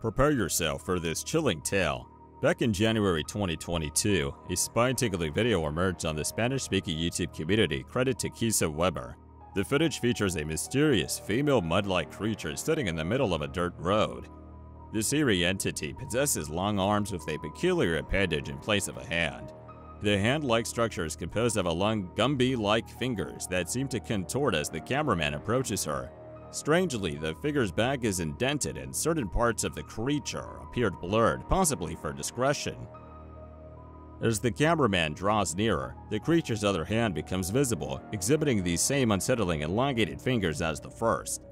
Prepare yourself for this chilling tale. Back in January 2022, a spine-tingling video emerged on the Spanish-speaking YouTube community credited to Kisa Weber. The footage features a mysterious female mud-like creature sitting in the middle of a dirt road. This eerie entity possesses long arms with a peculiar appendage in place of a hand. The hand-like structure is composed of long Gumby-like fingers that seem to contort as the cameraman approaches her. Strangely, the figure's back is indented and certain parts of the creature appeared blurred, possibly for discretion. As the cameraman draws nearer, the creature's other hand becomes visible, exhibiting the same unsettling elongated fingers as the first.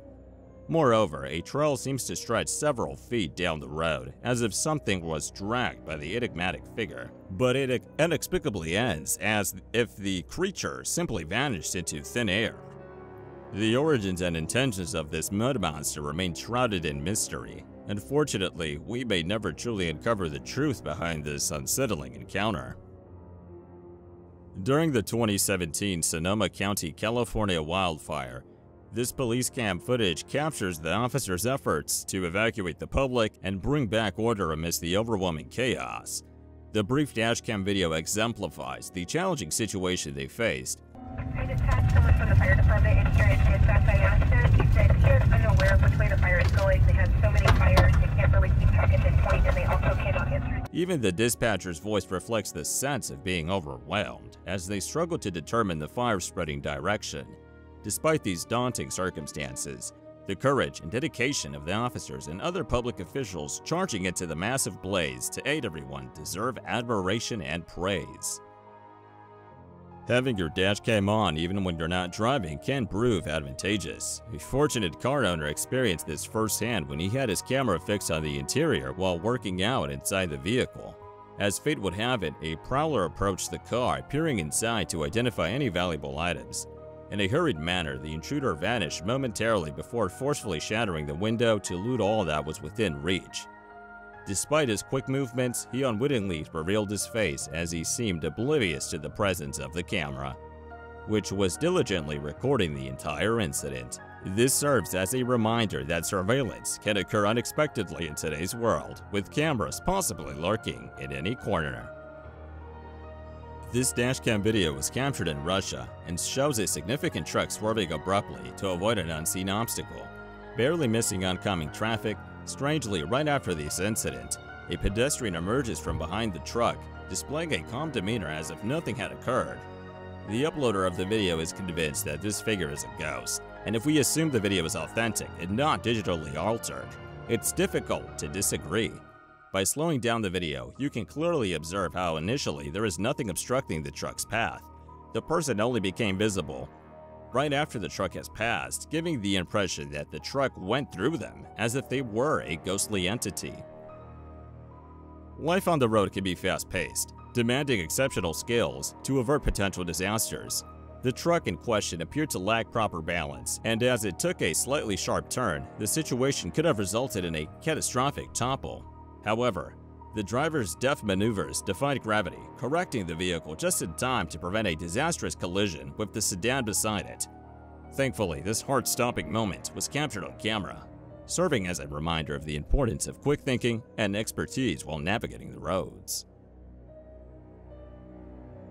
Moreover, a trail seems to stretch several feet down the road, as if something was dragged by the enigmatic figure. But it inexplicably ends as if the creature simply vanished into thin air. The origins and intentions of this mud monster remain shrouded in mystery. Unfortunately, we may never truly uncover the truth behind this unsettling encounter. During the 2017 Sonoma County, California wildfire, this police cam footage captures the officers' efforts to evacuate the public and bring back order amidst the overwhelming chaos. The brief dashcam video exemplifies the challenging situation they faced. I dispatched someone from the fire department and here at dispatch I asked him. He said he is unaware of which way the fire is going. They have so many fires, they can't really keep track at this point, and they also cannot answer. Even the dispatcher's voice reflects the sense of being overwhelmed as they struggle to determine the fire spreading direction. Despite these daunting circumstances, the courage and dedication of the officers and other public officials charging into the massive blaze to aid everyone deserve admiration and praise. Having your dashcam on even when you're not driving can prove advantageous. A fortunate car owner experienced this firsthand when he had his camera fixed on the interior while working out inside the vehicle. As fate would have it, a prowler approached the car, peering inside to identify any valuable items. In a hurried manner, the intruder vanished momentarily before forcefully shattering the window to loot all that was within reach. Despite his quick movements, he unwittingly revealed his face as he seemed oblivious to the presence of the camera, which was diligently recording the entire incident. This serves as a reminder that surveillance can occur unexpectedly in today's world, with cameras possibly lurking in any corner. This dashcam video was captured in Russia and shows a significant truck swerving abruptly to avoid an unseen obstacle. Barely missing oncoming traffic, strangely right after this incident, a pedestrian emerges from behind the truck, displaying a calm demeanor as if nothing had occurred. The uploader of the video is convinced that this figure is a ghost, and if we assume the video is authentic and not digitally altered, it's difficult to disagree. By slowing down the video, you can clearly observe how initially there is nothing obstructing the truck's path. The person only became visible right after the truck has passed, giving the impression that the truck went through them, as if they were a ghostly entity. Life on the road can be fast-paced, demanding exceptional skills to avert potential disasters. The truck in question appeared to lack proper balance, and as it took a slightly sharp turn, the situation could have resulted in a catastrophic topple. However, the driver's deft maneuvers defied gravity, correcting the vehicle just in time to prevent a disastrous collision with the sedan beside it. Thankfully, this heart-stopping moment was captured on camera, serving as a reminder of the importance of quick thinking and expertise while navigating the roads.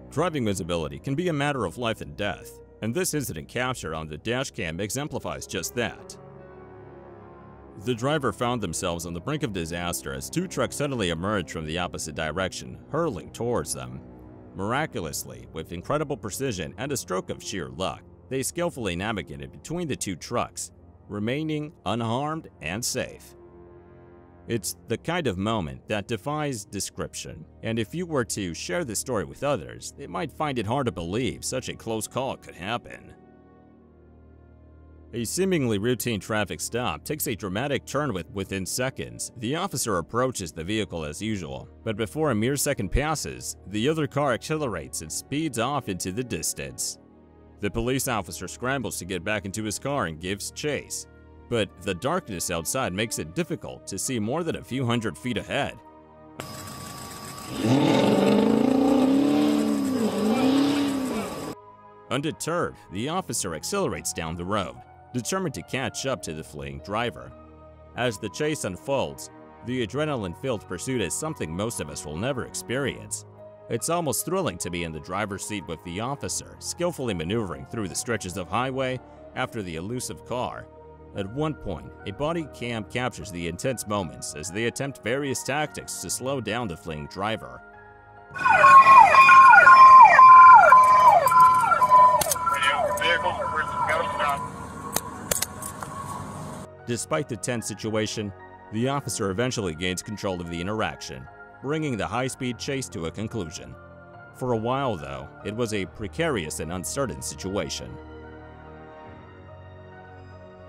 Driving visibility can be a matter of life and death, and this incident captured on the dashcam exemplifies just that. The driver found themselves on the brink of disaster as two trucks suddenly emerged from the opposite direction, hurtling towards them. Miraculously, with incredible precision and a stroke of sheer luck, they skillfully navigated between the two trucks, remaining unharmed and safe. It's the kind of moment that defies description, and if you were to share this story with others, they might find it hard to believe such a close call could happen. A seemingly routine traffic stop takes a dramatic turn within seconds. The officer approaches the vehicle as usual, but before a mere second passes, the other car accelerates and speeds off into the distance. The police officer scrambles to get back into his car and gives chase, but the darkness outside makes it difficult to see more than a few hundred feet ahead. Undeterred, the officer accelerates down the road, determined to catch up to the fleeing driver. As the chase unfolds, The adrenaline-filled pursuit is something most of us will never experience. It's almost thrilling to be in the driver's seat with the officer, skillfully maneuvering through the stretches of highway after the elusive car. At one point, a body cam captures the intense moments as they attempt various tactics to slow down the fleeing driver. Despite the tense situation, the officer eventually gains control of the interaction, bringing the high-speed chase to a conclusion. For a while, though, it was a precarious and uncertain situation.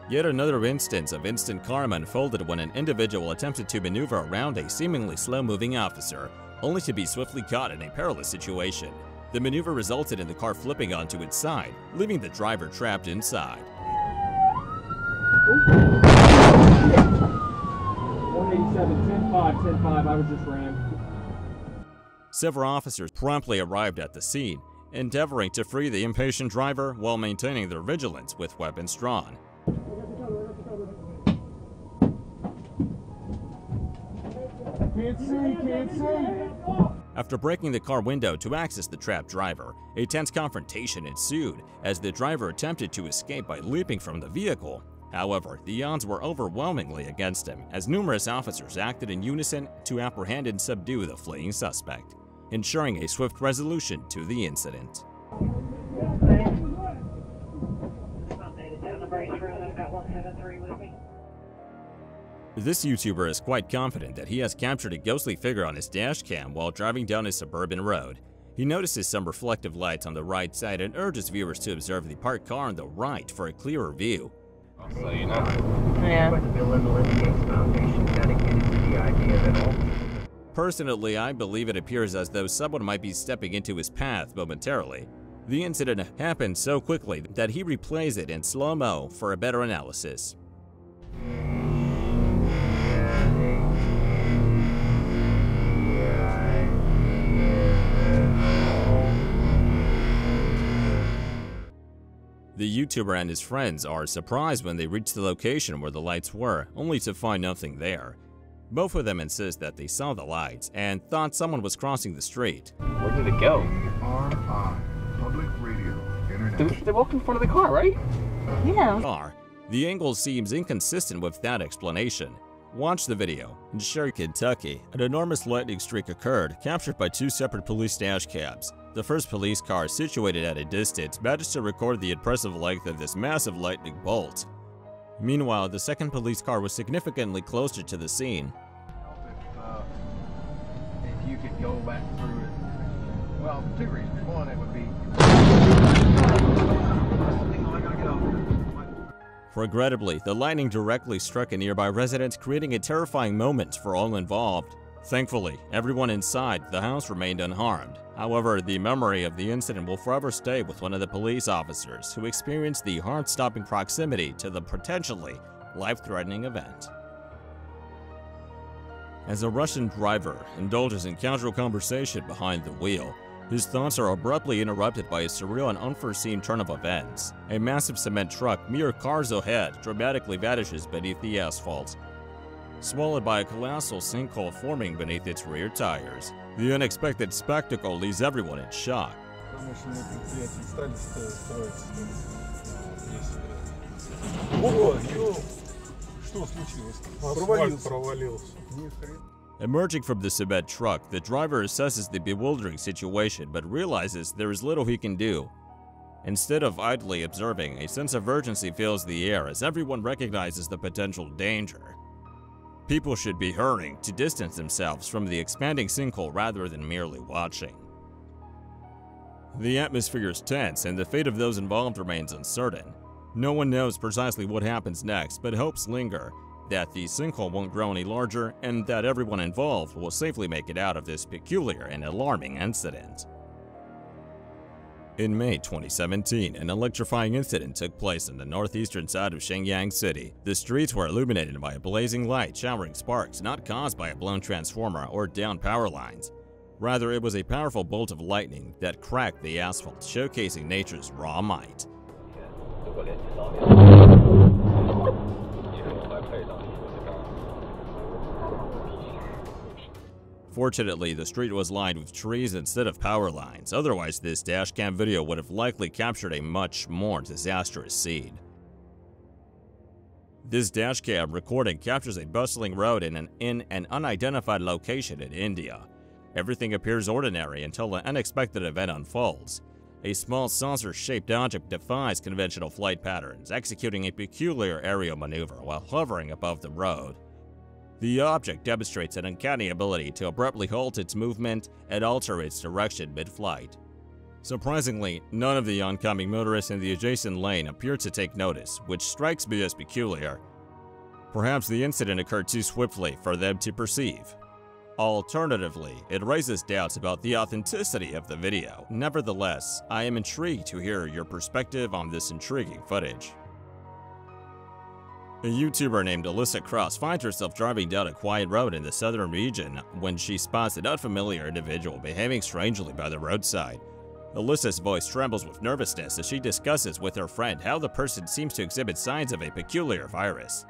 Yet another instance of instant karma unfolded when an individual attempted to maneuver around a seemingly slow-moving officer, only to be swiftly caught in a perilous situation. The maneuver resulted in the car flipping onto its side, leaving the driver trapped inside. 187, 10-5, 10-5, I was just rammed. Several officers promptly arrived at the scene, endeavoring to free the impatient driver while maintaining their vigilance with weapons drawn. Can't see. After breaking the car window to access the trapped driver, a tense confrontation ensued as the driver attempted to escape by leaping from the vehicle. However, the odds were overwhelmingly against him, as numerous officers acted in unison to apprehend and subdue the fleeing suspect, ensuring a swift resolution to the incident. This YouTuber is quite confident that he has captured a ghostly figure on his dash cam while driving down a suburban road. He notices some reflective lights on the right side and urges viewers to observe the parked car on the right for a clearer view. So you know. Yeah. Personally, I believe it appears as though someone might be stepping into his path momentarily. The incident happened so quickly that he replays it in slow-mo for a better analysis. The YouTuber and his friends are surprised when they reach the location where the lights were, only to find nothing there. Both of them insist that they saw the lights and thought someone was crossing the street. Where did it go? Public Radio International. They walked in front of the car, right? Yeah. The angle seems inconsistent with that explanation. Watch the video. In Sherry, Kentucky, an enormous lightning streak occurred, captured by two separate police dash cams. The first police car, situated at a distance, managed to record the impressive length of this massive lightning bolt. Meanwhile, the second police car was significantly closer to the scene. If you could go back through it. Well, two reasons. One, it would be. Regrettably, the lightning directly struck a nearby residence, creating a terrifying moment for all involved. Thankfully, everyone inside the house remained unharmed. However, the memory of the incident will forever stay with one of the police officers who experienced the heart-stopping proximity to the potentially life-threatening event. As a Russian driver indulges in casual conversation behind the wheel, his thoughts are abruptly interrupted by a surreal and unforeseen turn of events. A massive cement truck, mere cars ahead, dramatically vanishes beneath the asphalt, swallowed by a colossal sinkhole forming beneath its rear tires. The unexpected spectacle leaves everyone in shock. Emerging from the cement truck, the driver assesses the bewildering situation but realizes there is little he can do. Instead of idly observing, a sense of urgency fills the air as everyone recognizes the potential danger. People should be hurrying to distance themselves from the expanding sinkhole rather than merely watching. The atmosphere is tense and the fate of those involved remains uncertain. No one knows precisely what happens next, but hopes linger that the sinkhole won't grow any larger and that everyone involved will safely make it out of this peculiar and alarming incident. In May 2017, an electrifying incident took place on the northeastern side of Shenyang City. The streets were illuminated by a blazing light showering sparks not caused by a blown transformer or downed power lines. Rather, it was a powerful bolt of lightning that cracked the asphalt, showcasing nature's raw might. Fortunately, the street was lined with trees instead of power lines, otherwise this dashcam video would have likely captured a much more disastrous scene. This dashcam recording captures a bustling road in an unidentified location in India. Everything appears ordinary until an unexpected event unfolds. A small saucer-shaped object defies conventional flight patterns, executing a peculiar aerial maneuver while hovering above the road. The object demonstrates an uncanny ability to abruptly halt its movement and alter its direction mid-flight. Surprisingly, none of the oncoming motorists in the adjacent lane appear to take notice, which strikes me as peculiar. Perhaps the incident occurred too swiftly for them to perceive. Alternatively, it raises doubts about the authenticity of the video. Nevertheless, I am intrigued to hear your perspective on this intriguing footage. A YouTuber named Alyssa Cross finds herself driving down a quiet road in the southern region when she spots an unfamiliar individual behaving strangely by the roadside. Alyssa's voice trembles with nervousness as she discusses with her friend how the person seems to exhibit signs of a peculiar virus.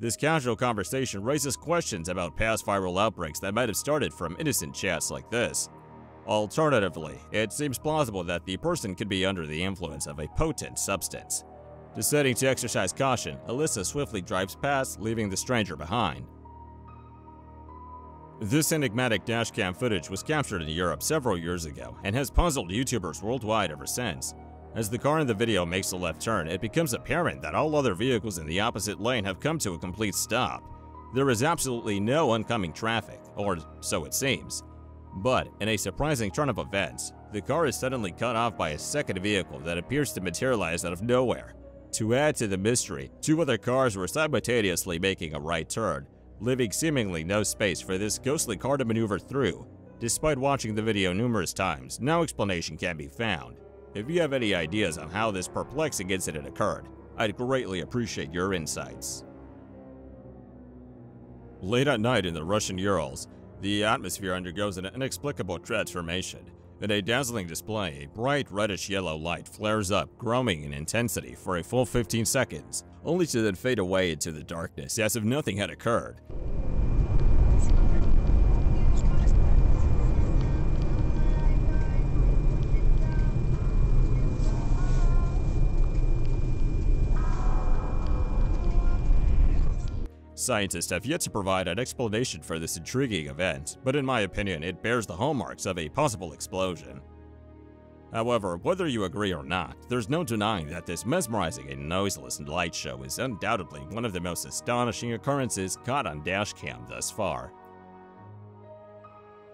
This casual conversation raises questions about past viral outbreaks that might have started from innocent chats like this. Alternatively, it seems plausible that the person could be under the influence of a potent substance. Deciding to exercise caution, Alyssa swiftly drives past, leaving the stranger behind. This enigmatic dashcam footage was captured in Europe several years ago and has puzzled YouTubers worldwide ever since. As the car in the video makes a left turn, it becomes apparent that all other vehicles in the opposite lane have come to a complete stop. There is absolutely no oncoming traffic, or so it seems. But, in a surprising turn of events, the car is suddenly cut off by a second vehicle that appears to materialize out of nowhere. To add to the mystery, two other cars were simultaneously making a right turn, leaving seemingly no space for this ghostly car to maneuver through. Despite watching the video numerous times, no explanation can be found. If you have any ideas on how this perplexing incident occurred, I'd greatly appreciate your insights. Late at night in the Russian Urals, the atmosphere undergoes an inexplicable transformation. In a dazzling display, a bright reddish-yellow light flares up, growing in intensity for a full 15 seconds, only to then fade away into the darkness as if nothing had occurred. Scientists have yet to provide an explanation for this intriguing event, but in my opinion, it bears the hallmarks of a possible explosion. However, whether you agree or not, there's no denying that this mesmerizing and noiseless light show is undoubtedly one of the most astonishing occurrences caught on dashcam thus far.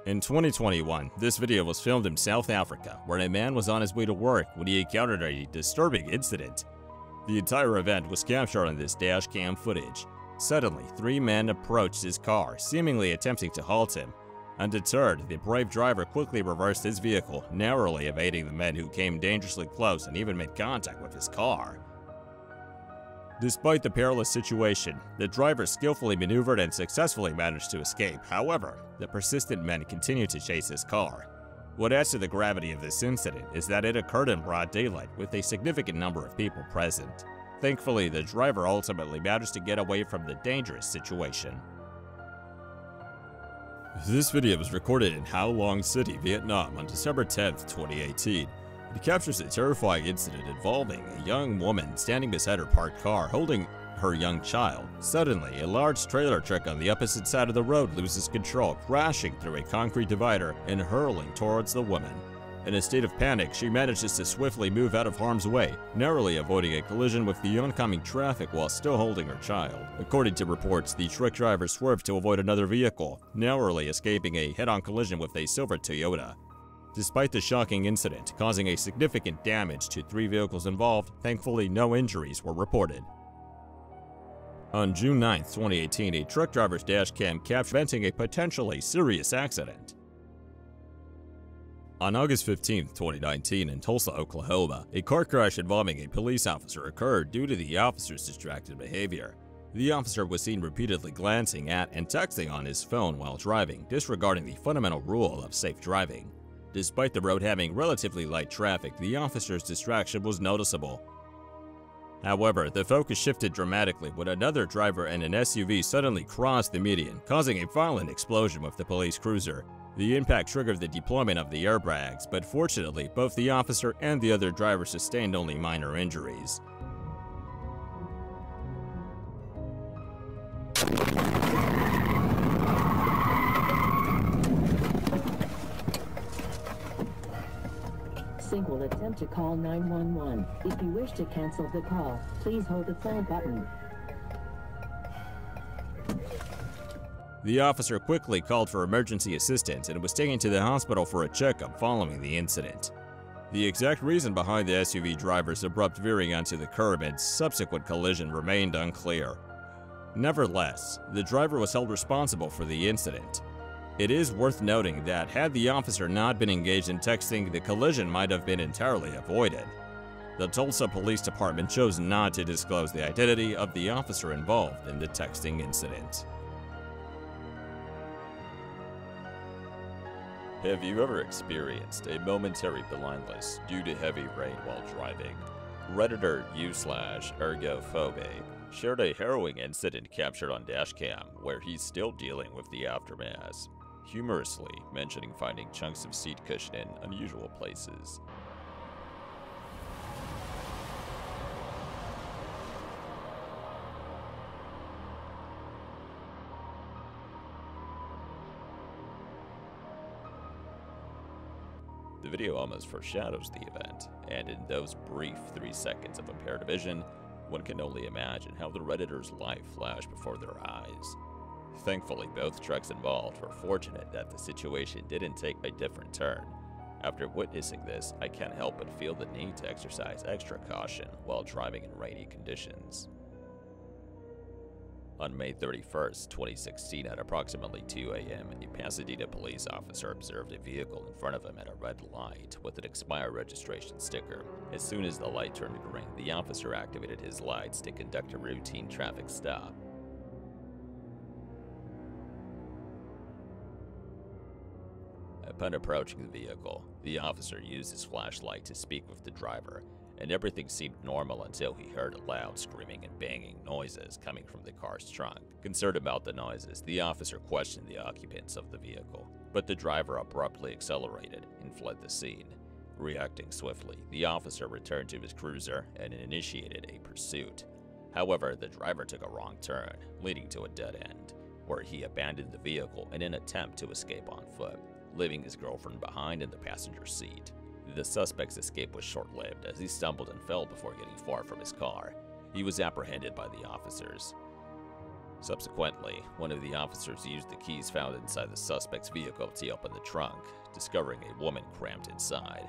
In 2021, this video was filmed in South Africa, where a man was on his way to work when he encountered a disturbing incident. The entire event was captured on this dashcam footage. Suddenly, three men approached his car, seemingly attempting to halt him. Undeterred, the brave driver quickly reversed his vehicle, narrowly evading the men who came dangerously close and even made contact with his car. Despite the perilous situation, the driver skillfully maneuvered and successfully managed to escape. However, the persistent men continued to chase his car. What adds to the gravity of this incident is that it occurred in broad daylight with a significant number of people present. Thankfully, the driver ultimately managed to get away from the dangerous situation. This video was recorded in Ha Long City, Vietnam on December 10, 2018. It captures a terrifying incident involving a young woman standing beside her parked car holding her young child. Suddenly, a large trailer truck on the opposite side of the road loses control, crashing through a concrete divider and hurling towards the woman. In a state of panic, she manages to swiftly move out of harm's way, narrowly avoiding a collision with the oncoming traffic while still holding her child. According to reports, the truck driver swerved to avoid another vehicle, narrowly escaping a head-on collision with a silver Toyota. Despite the shocking incident causing a significant damage to three vehicles involved, thankfully no injuries were reported. On June 9, 2018, a truck driver's dashcam captured preventing a potentially serious accident. On August 15, 2019, in Tulsa, Oklahoma, a car crash involving a police officer occurred due to the officer's distracted behavior. The officer was seen repeatedly glancing at and texting on his phone while driving, disregarding the fundamental rule of safe driving. Despite the road having relatively light traffic, the officer's distraction was noticeable. However, the focus shifted dramatically when another driver and an SUV suddenly crossed the median, causing a violent explosion with the police cruiser. The impact triggered the deployment of the airbags, but fortunately, both the officer and the other driver sustained only minor injuries. Sync will attempt to call 911. If you wish to cancel the call, please hold the phone button. The officer quickly called for emergency assistance and was taken to the hospital for a checkup following the incident. The exact reason behind the SUV driver's abrupt veering onto the curb and subsequent collision remained unclear. Nevertheless, the driver was held responsible for the incident. It is worth noting that had the officer not been engaged in texting, the collision might have been entirely avoided. The Tulsa Police Department chose not to disclose the identity of the officer involved in the texting incident. Have you ever experienced a momentary blindness due to heavy rain while driving? Redditor u/ergophobe shared a harrowing incident captured on Dashcam where he's still dealing with the aftermath, humorously mentioning finding chunks of seat cushion in unusual places. The video almost foreshadows the event, and in those brief 3 seconds of impaired vision, one can only imagine how the Redditor's life flashed before their eyes. Thankfully, both trucks involved were fortunate that the situation didn't take a different turn. After witnessing this, I can't help but feel the need to exercise extra caution while driving in rainy conditions. On May 31st, 2016, at approximately 2 a.m., a Pasadena police officer observed a vehicle in front of him at a red light with an expired registration sticker. As soon as the light turned green, the officer activated his lights to conduct a routine traffic stop. Upon approaching the vehicle, the officer used his flashlight to speak with the driver, and everything seemed normal until he heard loud screaming and banging noises coming from the car's trunk. Concerned about the noises, the officer questioned the occupants of the vehicle, but the driver abruptly accelerated and fled the scene. Reacting swiftly, the officer returned to his cruiser and initiated a pursuit. However, the driver took a wrong turn, leading to a dead end, where he abandoned the vehicle in an attempt to escape on foot, leaving his girlfriend behind in the passenger seat. The suspect's escape was short-lived as he stumbled and fell before getting far from his car. He was apprehended by the officers. Subsequently, one of the officers used the keys found inside the suspect's vehicle to open the trunk, discovering a woman cramped inside.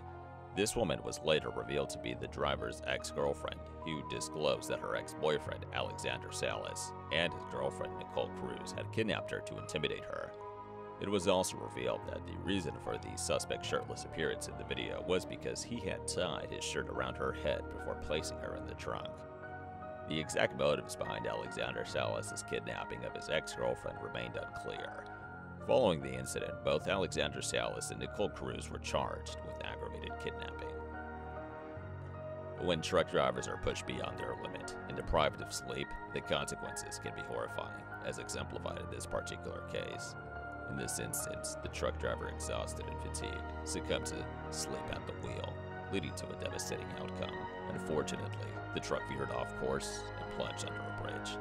This woman was later revealed to be the driver's ex-girlfriend, who disclosed that her ex-boyfriend, Alexander Salas, and his girlfriend, Nicole Cruz, had kidnapped her to intimidate her. It was also revealed that the reason for the suspect's shirtless appearance in the video was because he had tied his shirt around her head before placing her in the trunk. The exact motives behind Alexander Salas' kidnapping of his ex-girlfriend remained unclear. Following the incident, both Alexander Salas and Nicole Cruz were charged with aggravated kidnapping. When truck drivers are pushed beyond their limit and deprived of sleep, the consequences can be horrifying, as exemplified in this particular case. In this instance, the truck driver, exhausted and fatigued, succumbed to sleep at the wheel, leading to a devastating outcome. Unfortunately, the truck veered off course and plunged under a bridge.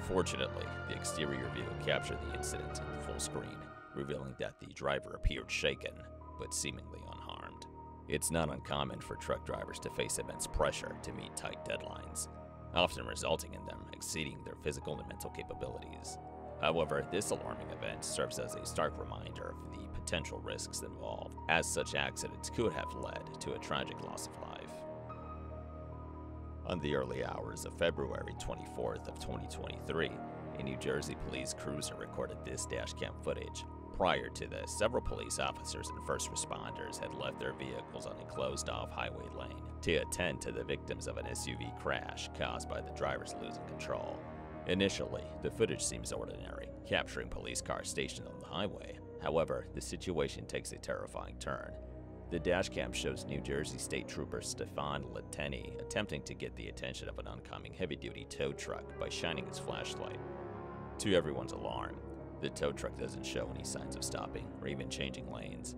Fortunately, the exterior view captured the incident in full screen, revealing that the driver appeared shaken, but seemingly unharmed. It's not uncommon for truck drivers to face immense pressure to meet tight deadlines, often resulting in them exceeding their physical and mental capabilities. However, this alarming event serves as a stark reminder of the potential risks involved, as such accidents could have led to a tragic loss of life. On the early hours of February 24th of 2023, a New Jersey police cruiser recorded this dashcam footage. Prior to this, several police officers and first responders had left their vehicles on a closed-off highway lane to attend to the victims of an SUV crash caused by the drivers losing control. Initially, the footage seems ordinary, capturing police cars stationed on the highway. However, the situation takes a terrifying turn. The dashcam shows New Jersey State Trooper Stefan Lateny attempting to get the attention of an oncoming heavy-duty tow truck by shining his flashlight. To everyone's alarm, the tow truck doesn't show any signs of stopping or even changing lanes.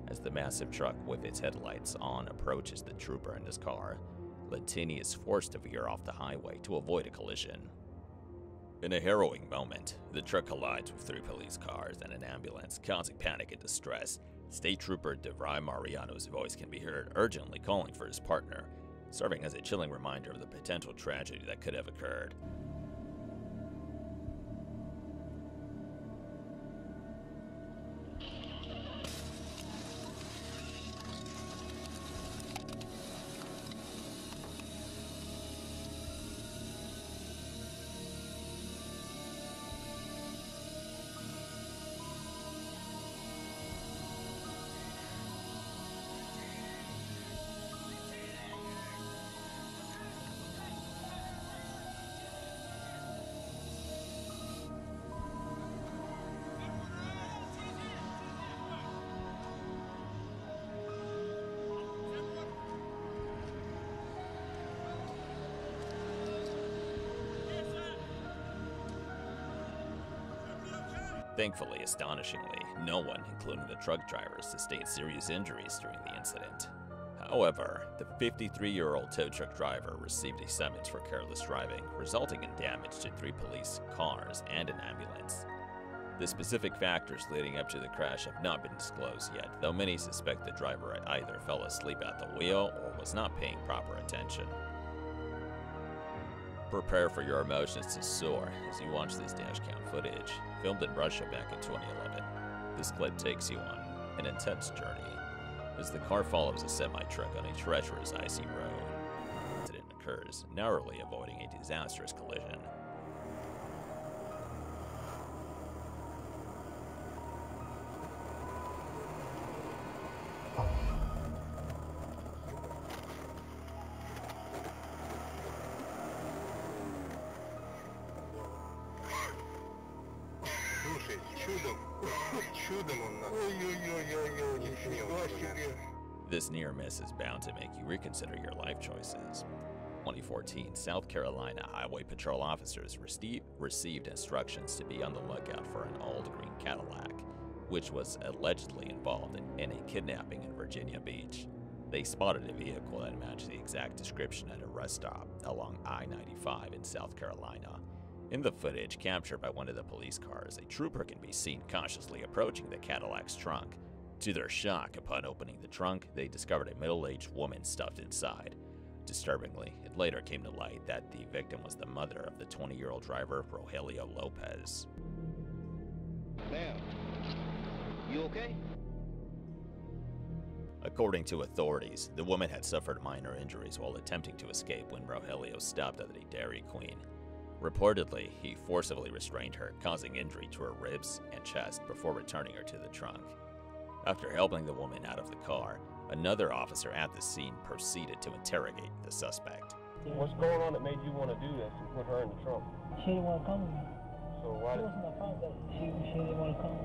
As the massive truck with its headlights on approaches the trooper in his car, Lateny is forced to veer off the highway to avoid a collision. In a harrowing moment, the truck collides with 3 police cars and an ambulance, causing panic and distress. State Trooper DeVry Mariano's voice can be heard urgently calling for his partner, serving as a chilling reminder of the potential tragedy that could have occurred. Thankfully, astonishingly, no one, including the truck driver, sustained serious injuries during the incident. However, the 53-year-old tow truck driver received a summons for careless driving, resulting in damage to 3 police cars and an ambulance. The specific factors leading up to the crash have not been disclosed yet, though many suspect the driver had either fell asleep at the wheel or was not paying proper attention. Prepare for your emotions to soar as you watch this dashcam footage, filmed in Russia back in 2011. This clip takes you on an intense journey as the car follows a semi-truck on a treacherous icy road. The incident occurs, narrowly avoiding a disastrous collision. This near miss is bound to make you reconsider your life choices. 2014, South Carolina Highway Patrol officers received instructions to be on the lookout for an old green Cadillac, which was allegedly involved in a kidnapping in Virginia Beach. They spotted a vehicle that matched the exact description at a rest stop along I-95 in South Carolina. In the footage captured by one of the police cars, a trooper can be seen cautiously approaching the Cadillac's trunk. To their shock, upon opening the trunk, they discovered a middle-aged woman stuffed inside. Disturbingly, it later came to light that the victim was the mother of the 20-year-old driver, Rogelio Lopez. Ma'am, you okay? According to authorities, the woman had suffered minor injuries while attempting to escape when Rogelio stopped at a Dairy Queen. Reportedly, he forcibly restrained her, causing injury to her ribs and chest before returning her to the trunk. After helping the woman out of the car, another officer at the scene proceeded to interrogate the suspect. What's going on that made you want to do this and put her in the trunk? She didn't want to come with me. So why It did... wasn't my fault that she didn't want to come.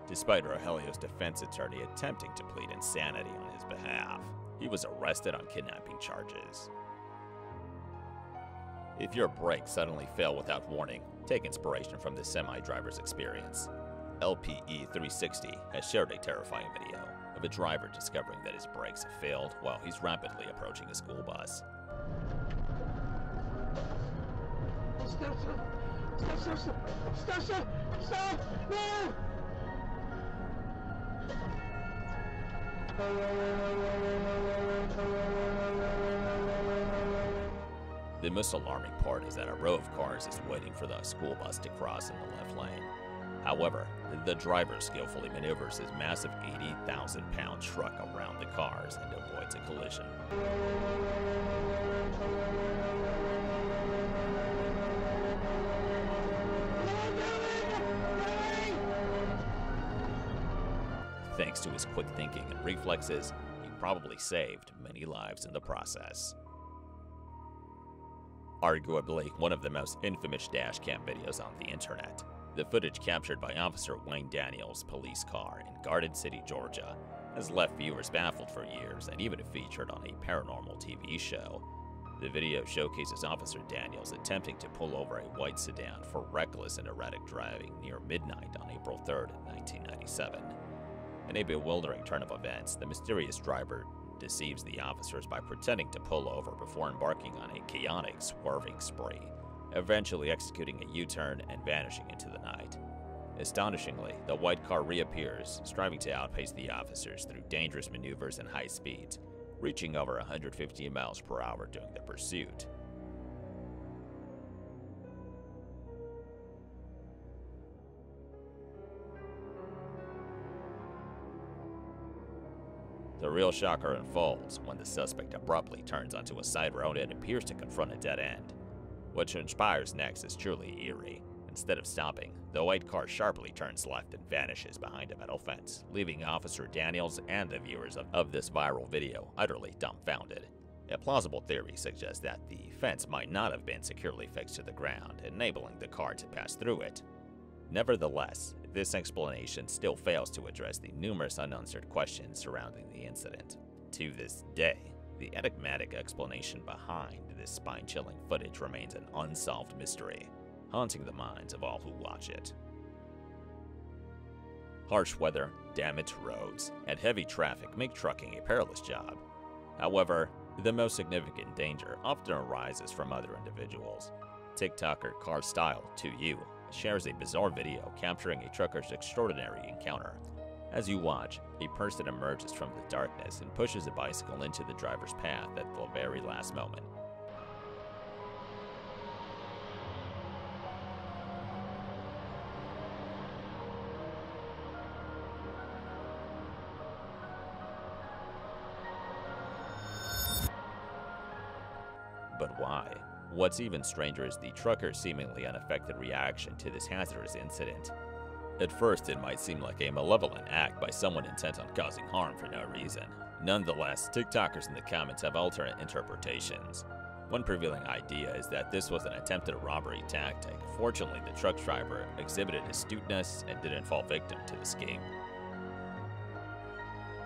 Despite Rogelio's defense attorney attempting to plead insanity on his behalf, he was arrested on kidnapping charges. If your brakes suddenly fail without warning, take inspiration from this semi-driver's experience. LPE 360 has shared a terrifying video of a driver discovering that his brakes have failed while he's rapidly approaching a school bus. Stop, stop, stop, stop, stop, stop, stop, stop, no! The most alarming part is that a row of cars is waiting for the school bus to cross in the left lane. However, the driver skillfully maneuvers his massive 80,000-pound truck around the cars and avoids a collision. Thanks to his quick thinking and reflexes, he probably saved many lives in the process. Arguably one of the most infamous dashcam videos on the internet. The footage captured by Officer Wayne Daniels' police car in Garden City, Georgia, has left viewers baffled for years and even featured on a paranormal TV show. The video showcases Officer Daniels attempting to pull over a white sedan for reckless and erratic driving near midnight on April 3rd, 1997. In a bewildering turn of events, the mysterious driver deceives the officers by pretending to pull over before embarking on a chaotic swerving spree, eventually executing a U-turn and vanishing into the night. Astonishingly, the white car reappears, striving to outpace the officers through dangerous maneuvers and high speeds, reaching over 150 miles per hour during the pursuit. The real shocker unfolds when the suspect abruptly turns onto a side road and appears to confront a dead end. What transpires next is truly eerie. Instead of stopping, the white car sharply turns left and vanishes behind a metal fence, leaving Officer Daniels and the viewers of this viral video utterly dumbfounded. A plausible theory suggests that the fence might not have been securely fixed to the ground, enabling the car to pass through it. Nevertheless, this explanation still fails to address the numerous unanswered questions surrounding the incident. To this day, the enigmatic explanation behind this spine-chilling footage remains an unsolved mystery, haunting the minds of all who watch it. Harsh weather, damaged roads, and heavy traffic make trucking a perilous job. However, the most significant danger often arises from other individuals. TikToker CarStyle2U shares a bizarre video capturing a trucker's extraordinary encounter. As you watch, a person emerges from the darkness and pushes a bicycle into the driver's path at the very last moment. But why? What's even stranger is the trucker's seemingly unaffected reaction to this hazardous incident. At first, it might seem like a malevolent act by someone intent on causing harm for no reason. Nonetheless, TikTokers in the comments have alternate interpretations. One prevailing idea is that this was an attempted robbery tactic. Fortunately, the truck driver exhibited astuteness and didn't fall victim to the scheme.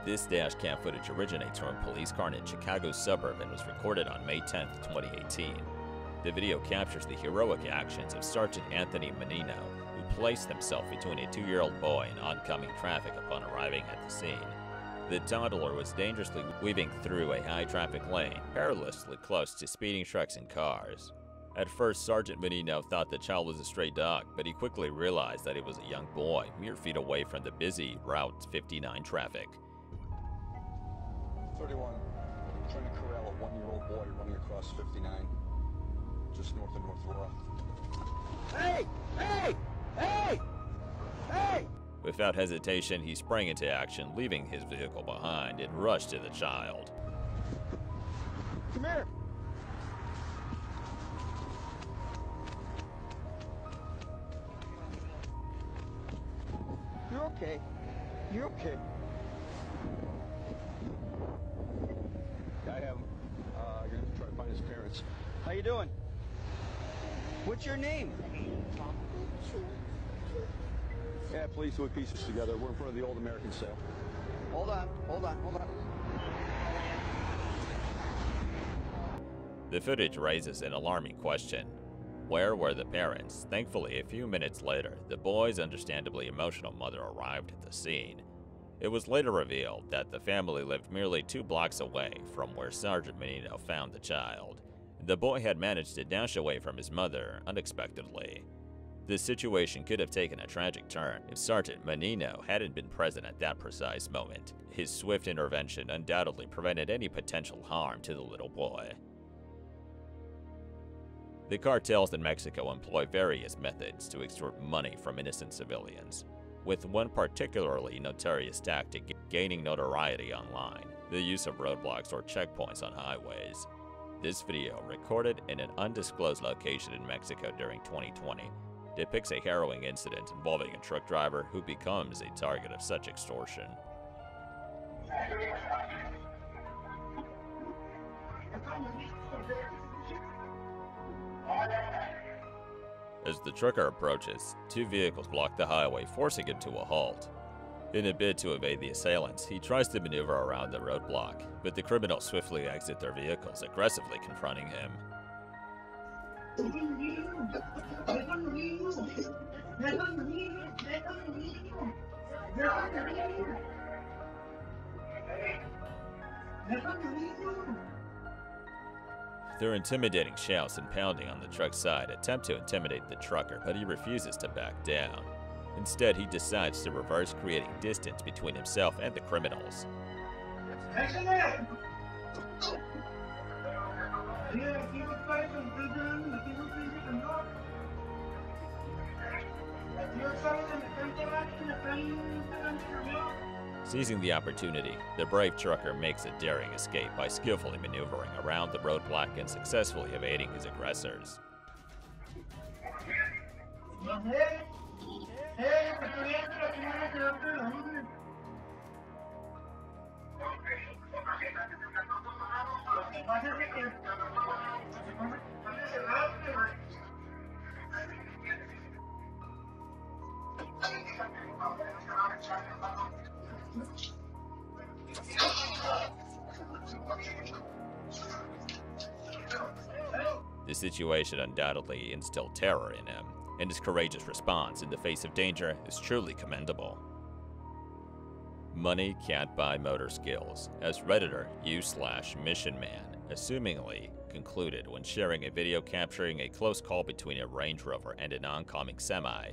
This dashcam footage originates from a police car in a Chicago suburb and was recorded on May 10, 2018. The video captures the heroic actions of Sergeant Anthony Menino, who placed himself between a 2-year-old boy and oncoming traffic upon arriving at the scene. The toddler was dangerously weaving through a high-traffic lane, perilously close to speeding trucks and cars. At first, Sergeant Menino thought the child was a stray dog, but he quickly realized that it was a young boy, mere feet away from the busy Route 59 traffic. 31, trying to corral a 1-year-old boy running across 59, just north of North Aurora. Hey! Hey! Hey! Hey! Without hesitation, he sprang into action, leaving his vehicle behind, and rushed to the child. Come here! You're okay. You're okay. I have him. I'm going to try to find his parents. How you doing? What's your name? Yeah, police put pieces together. We're in front of the old American sale. Hold on, hold on, hold on. The footage raises an alarming question. Where were the parents? Thankfully, a few minutes later, the boy's understandably emotional mother arrived at the scene. It was later revealed that the family lived merely 2 blocks away from where Sergeant Menino found the child. The boy had managed to dash away from his mother unexpectedly. This situation could have taken a tragic turn if Sergeant Menino hadn't been present at that precise moment. His swift intervention undoubtedly prevented any potential harm to the little boy. The cartels in Mexico employ various methods to extort money from innocent civilians, with one particularly notorious tactic gaining notoriety online: the use of roadblocks or checkpoints on highways. This video, recorded in an undisclosed location in Mexico during 2020, depicts a harrowing incident involving a truck driver who becomes a target of such extortion. As the trucker approaches, two vehicles block the highway, forcing him to a halt. In a bid to evade the assailants, he tries to maneuver around the roadblock, but the criminals swiftly exit their vehicles, aggressively confronting him. Their intimidating shouts and pounding on the truck's side attempt to intimidate the trucker, but he refuses to back down. Instead, he decides to reverse, creating distance between himself and the criminals. Seizing the opportunity, the brave trucker makes a daring escape by skillfully maneuvering around the roadblock and successfully evading his aggressors. The situation undoubtedly instilled terror in him, and his courageous response in the face of danger is truly commendable. Money can't buy motor skills, as Redditor u/missionman assumingly concluded when sharing a video capturing a close call between a Range Rover and an oncoming semi.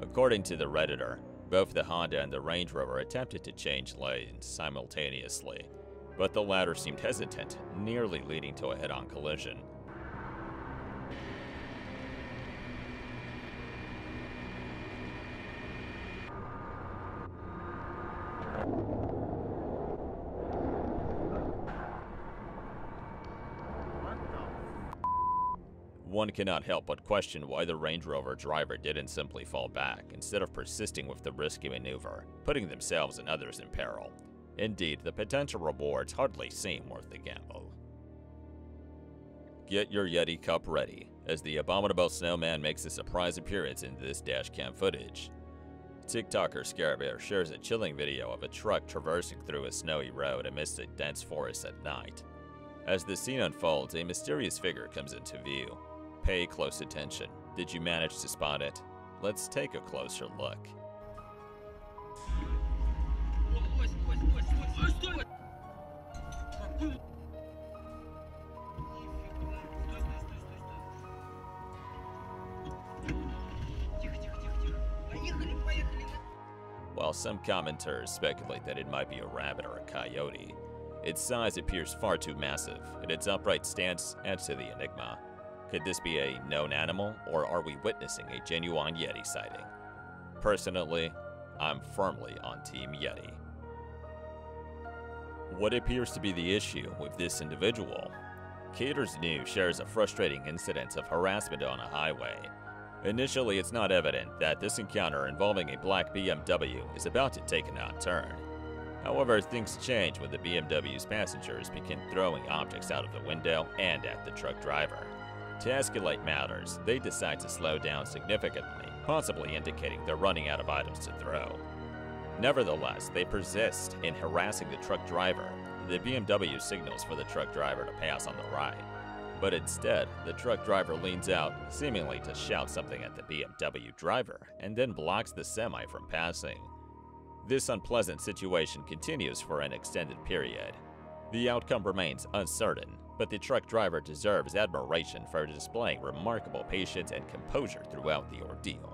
According to the Redditor, both the Honda and the Range Rover attempted to change lanes simultaneously, but the latter seemed hesitant, nearly leading to a head-on collision. One cannot help but question why the Range Rover driver didn't simply fall back instead of persisting with the risky maneuver, putting themselves and others in peril. Indeed, the potential rewards hardly seem worth the gamble. Get your Yeti cup ready, as the abominable snowman makes a surprise appearance in this dashcam footage. TikToker Scarebear shares a chilling video of a truck traversing through a snowy road amidst a dense forest at night. As the scene unfolds, a mysterious figure comes into view. Pay close attention. Did you manage to spot it? Let's take a closer look. While some commenters speculate that it might be a rabbit or a coyote, its size appears far too massive, and its upright stance adds to the enigma. Could this be a known animal, or are we witnessing a genuine Yeti sighting? Personally, I'm firmly on Team Yeti. What appears to be the issue with this individual? Caters News shares a frustrating incident of harassment on a highway. Initially, it's not evident that this encounter involving a black BMW is about to take an odd turn. However, things change when the BMW's passengers begin throwing objects out of the window and at the truck driver. To escalate matters, they decide to slow down significantly, possibly indicating they're running out of items to throw. Nevertheless, they persist in harassing the truck driver. The BMW signals for the truck driver to pass on the right. But instead, the truck driver leans out, seemingly to shout something at the BMW driver, and then blocks the semi from passing. This unpleasant situation continues for an extended period. The outcome remains uncertain, but the truck driver deserves admiration for displaying remarkable patience and composure throughout the ordeal.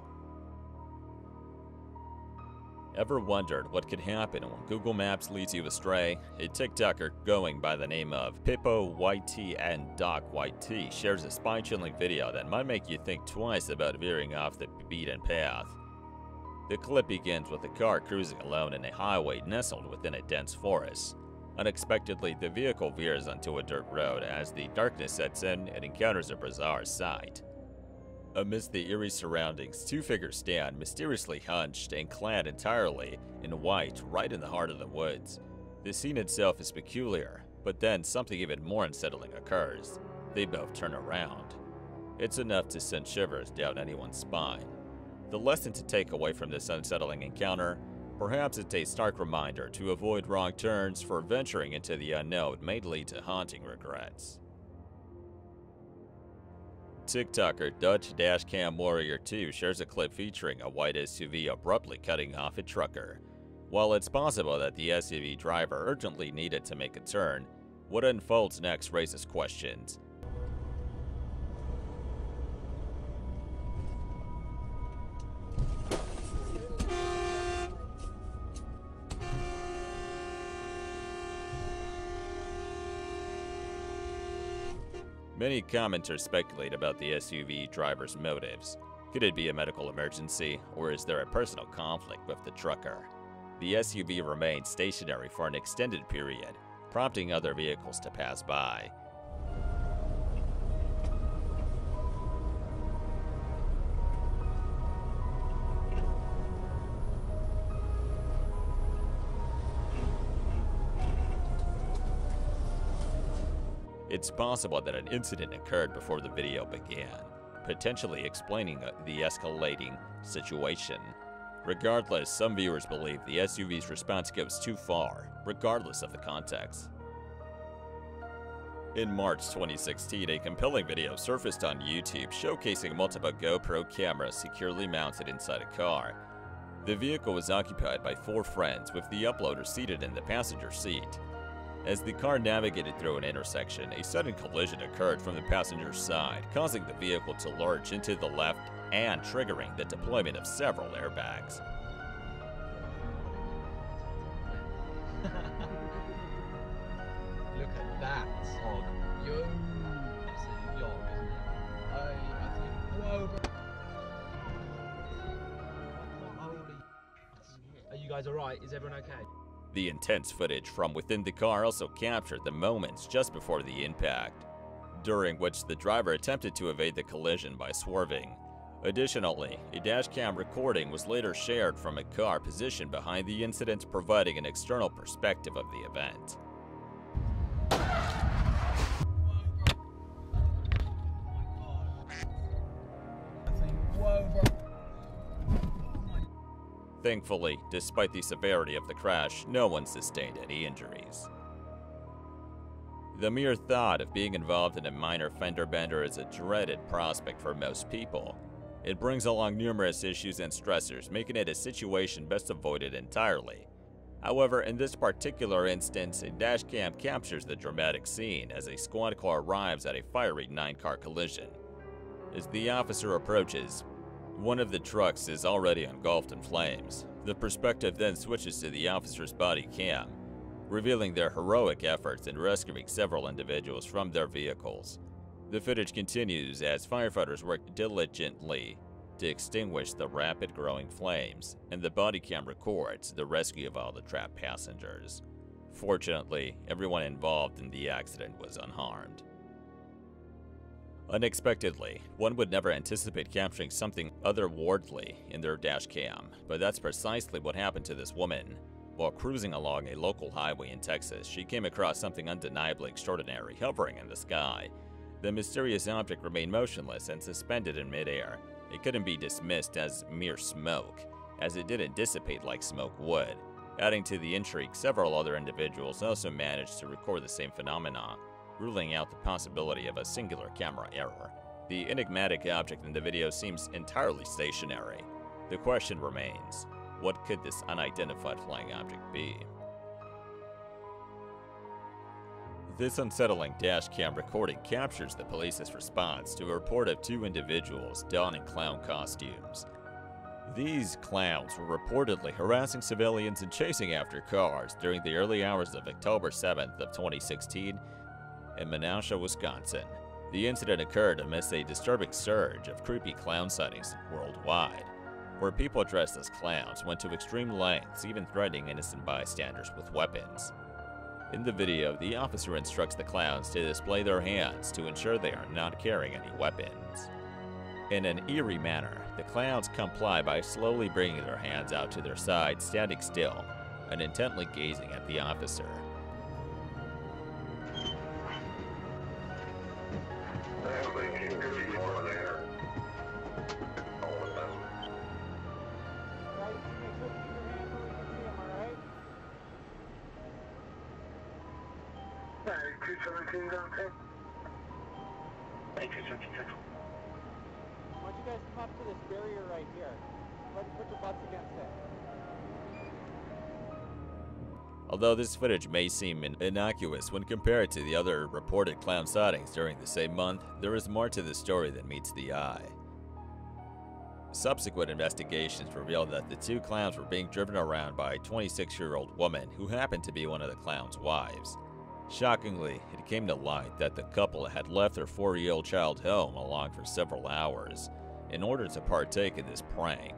Ever wondered what could happen when Google Maps leads you astray? A TikToker going by the name of PippoYT and DocYT shares a spine-chilling video that might make you think twice about veering off the beaten path. The clip begins with a car cruising alone in a highway nestled within a dense forest. Unexpectedly, the vehicle veers onto a dirt road as the darkness sets in and encounters a bizarre sight. Amidst the eerie surroundings, two figures stand, mysteriously hunched and clad entirely in white, right in the heart of the woods. The scene itself is peculiar, but then something even more unsettling occurs. They both turn around. It's enough to send shivers down anyone's spine. The lesson to take away from this unsettling encounter: perhaps it's a stark reminder to avoid wrong turns, for venturing into the unknown may lead to haunting regrets. TikToker Dutch Dashcam Warrior 2 shares a clip featuring a white SUV abruptly cutting off a trucker. While it's possible that the SUV driver urgently needed to make a turn, what unfolds next raises questions. Many commenters speculate about the SUV driver's motives. Could it be a medical emergency, or is there a personal conflict with the trucker? The SUV remained stationary for an extended period, prompting other vehicles to pass by. It's possible that an incident occurred before the video began, potentially explaining the escalating situation. Regardless, some viewers believe the SUV's response goes too far, regardless of the context. In March 2016, a compelling video surfaced on YouTube showcasing multiple GoPro cameras securely mounted inside a car. The vehicle was occupied by 4 friends, with the uploader seated in the passenger seat. As the car navigated through an intersection, a sudden collision occurred from the passenger's side, causing the vehicle to lurch into the left and triggering the deployment of several airbags. Look at that hog. Yo, it's a yacht, isn't it? I think. Whoa. Holy. Are you guys alright? Is everyone okay? The intense footage from within the car also captured the moments just before the impact, during which the driver attempted to evade the collision by swerving. Additionally, a dashcam recording was later shared from a car positioned behind the incident, providing an external perspective of the event. Thankfully, despite the severity of the crash, no one sustained any injuries. The mere thought of being involved in a minor fender bender is a dreaded prospect for most people. It brings along numerous issues and stressors, making it a situation best avoided entirely. However, in this particular instance, a dashcam captures the dramatic scene as a squad car arrives at a fiery 9-car collision. As the officer approaches, one of the trucks is already engulfed in flames. The perspective then switches to the officer's body cam, revealing their heroic efforts in rescuing several individuals from their vehicles. The footage continues as firefighters work diligently to extinguish the rapid growing flames, and the body cam records the rescue of all the trapped passengers. Fortunately, everyone involved in the accident was unharmed. Unexpectedly, one would never anticipate capturing something otherworldly in their dash cam, but that's precisely what happened to this woman. While cruising along a local highway in Texas, she came across something undeniably extraordinary hovering in the sky. The mysterious object remained motionless and suspended in midair. It couldn't be dismissed as mere smoke, as it didn't dissipate like smoke would. Adding to the intrigue, several other individuals also managed to record the same phenomena, ruling out the possibility of a singular camera error. The enigmatic object in the video seems entirely stationary. The question remains, what could this unidentified flying object be? This unsettling dashcam recording captures the police's response to a report of 2 individuals donning clown costumes. These clowns were reportedly harassing civilians and chasing after cars during the early hours of October 7th of 2016 in Menasha, Wisconsin. The incident occurred amidst a disturbing surge of creepy clown sightings worldwide, where people dressed as clowns went to extreme lengths, even threatening innocent bystanders with weapons. In the video, the officer instructs the clowns to display their hands to ensure they are not carrying any weapons. In an eerie manner, the clowns comply by slowly bringing their hands out to their sides, standing still, and intently gazing at the officer. Everybody can hear you more than 217 down there. 217 Central. Why don't you guys come up to this barrier right here? Put your butts against it. Although this footage may seem innocuous when compared to the other reported clown sightings during the same month, there is more to the story than meets the eye. Subsequent investigations revealed that the two clowns were being driven around by a 26-year-old woman who happened to be one of the clown's wives. Shockingly, it came to light that the couple had left their 4-year-old child home alone for several hours in order to partake in this prank.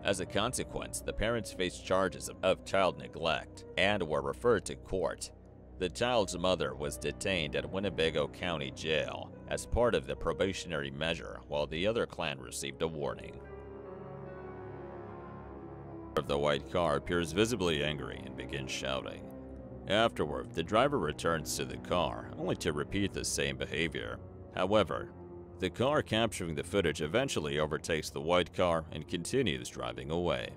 As a consequence, the parents faced charges of child neglect and were referred to court. The child's mother was detained at Winnebago County Jail as part of the probationary measure, while the other clown received a warning. The white car appears visibly angry and begins shouting. Afterward, the driver returns to the car, only to repeat the same behavior. However, the car capturing the footage eventually overtakes the white car and continues driving away.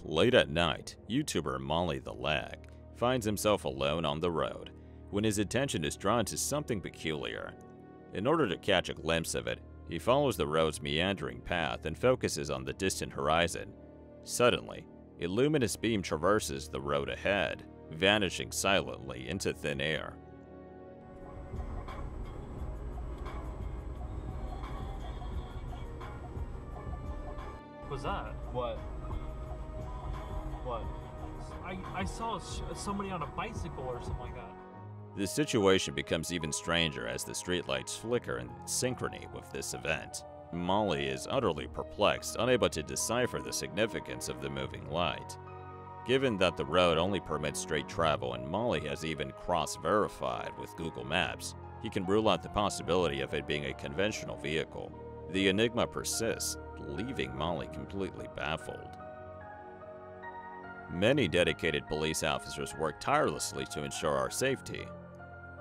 Late at night, YouTuber Molly the Lag finds himself alone on the road when his attention is drawn to something peculiar. In order to catch a glimpse of it, he follows the road's meandering path and focuses on the distant horizon. Suddenly, a luminous beam traverses the road ahead, vanishing silently into thin air. What was that? What? I saw somebody on a bicycle or something like that. The situation becomes even stranger as the streetlights flicker in synchrony with this event. Molly is utterly perplexed, unable to decipher the significance of the moving light. Given that the road only permits straight travel and Molly has even cross-verified with Google Maps, he can rule out the possibility of it being a conventional vehicle. The enigma persists, leaving Molly completely baffled. Many dedicated police officers work tirelessly to ensure our safety.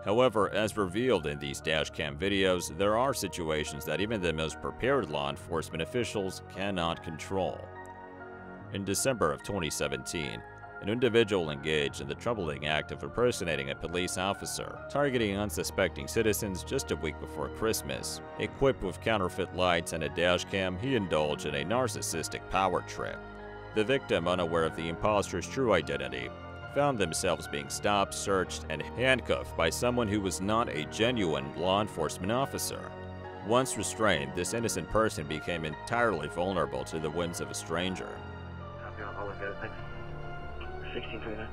However, as revealed in these dashcam videos, there are situations that even the most prepared law enforcement officials cannot control. In December of 2017, an individual engaged in the troubling act of impersonating a police officer, targeting unsuspecting citizens just a week before Christmas. Equipped with counterfeit lights and a dashcam, he indulged in a narcissistic power trip. The victim, unaware of the imposter's true identity, found themselves being stopped, searched, and handcuffed by someone who was not a genuine law enforcement officer. Once restrained, this innocent person became entirely vulnerable to the whims of a stranger. Copy, I'll look at it, thanks. 1629.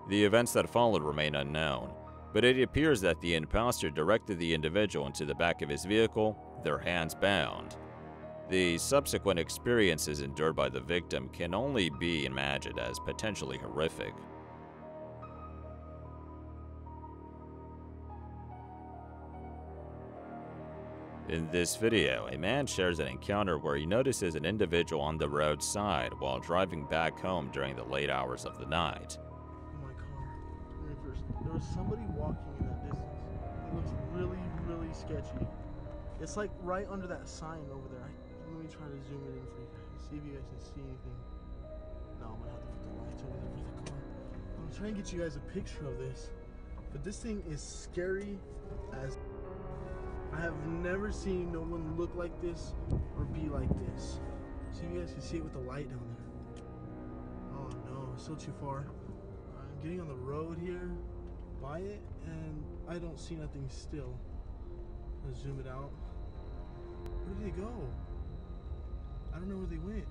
The events that followed remain unknown, but it appears that the imposter directed the individual into the back of his vehicle, their hands bound. The subsequent experiences endured by the victim can only be imagined as potentially horrific. In this video, a man shares an encounter where he notices an individual on the roadside while driving back home during the late hours of the night. Oh my car. There was somebody walking in that distance. It looks really, really sketchy. It's like right under that sign over there. Let me try to zoom it in for you guys. See if you guys can see anything. No, I'm gonna have to put the lights over there for the car. I'm trying to get you guys a picture of this. But this thing is scary as... I have never seen no one look like this or be like this. See if you guys can see it with the light down there. Oh no, it's still too far. I'm getting on the road here by it and I don't see nothing still. Let's zoom it out. Where did they go? I don't know where they went.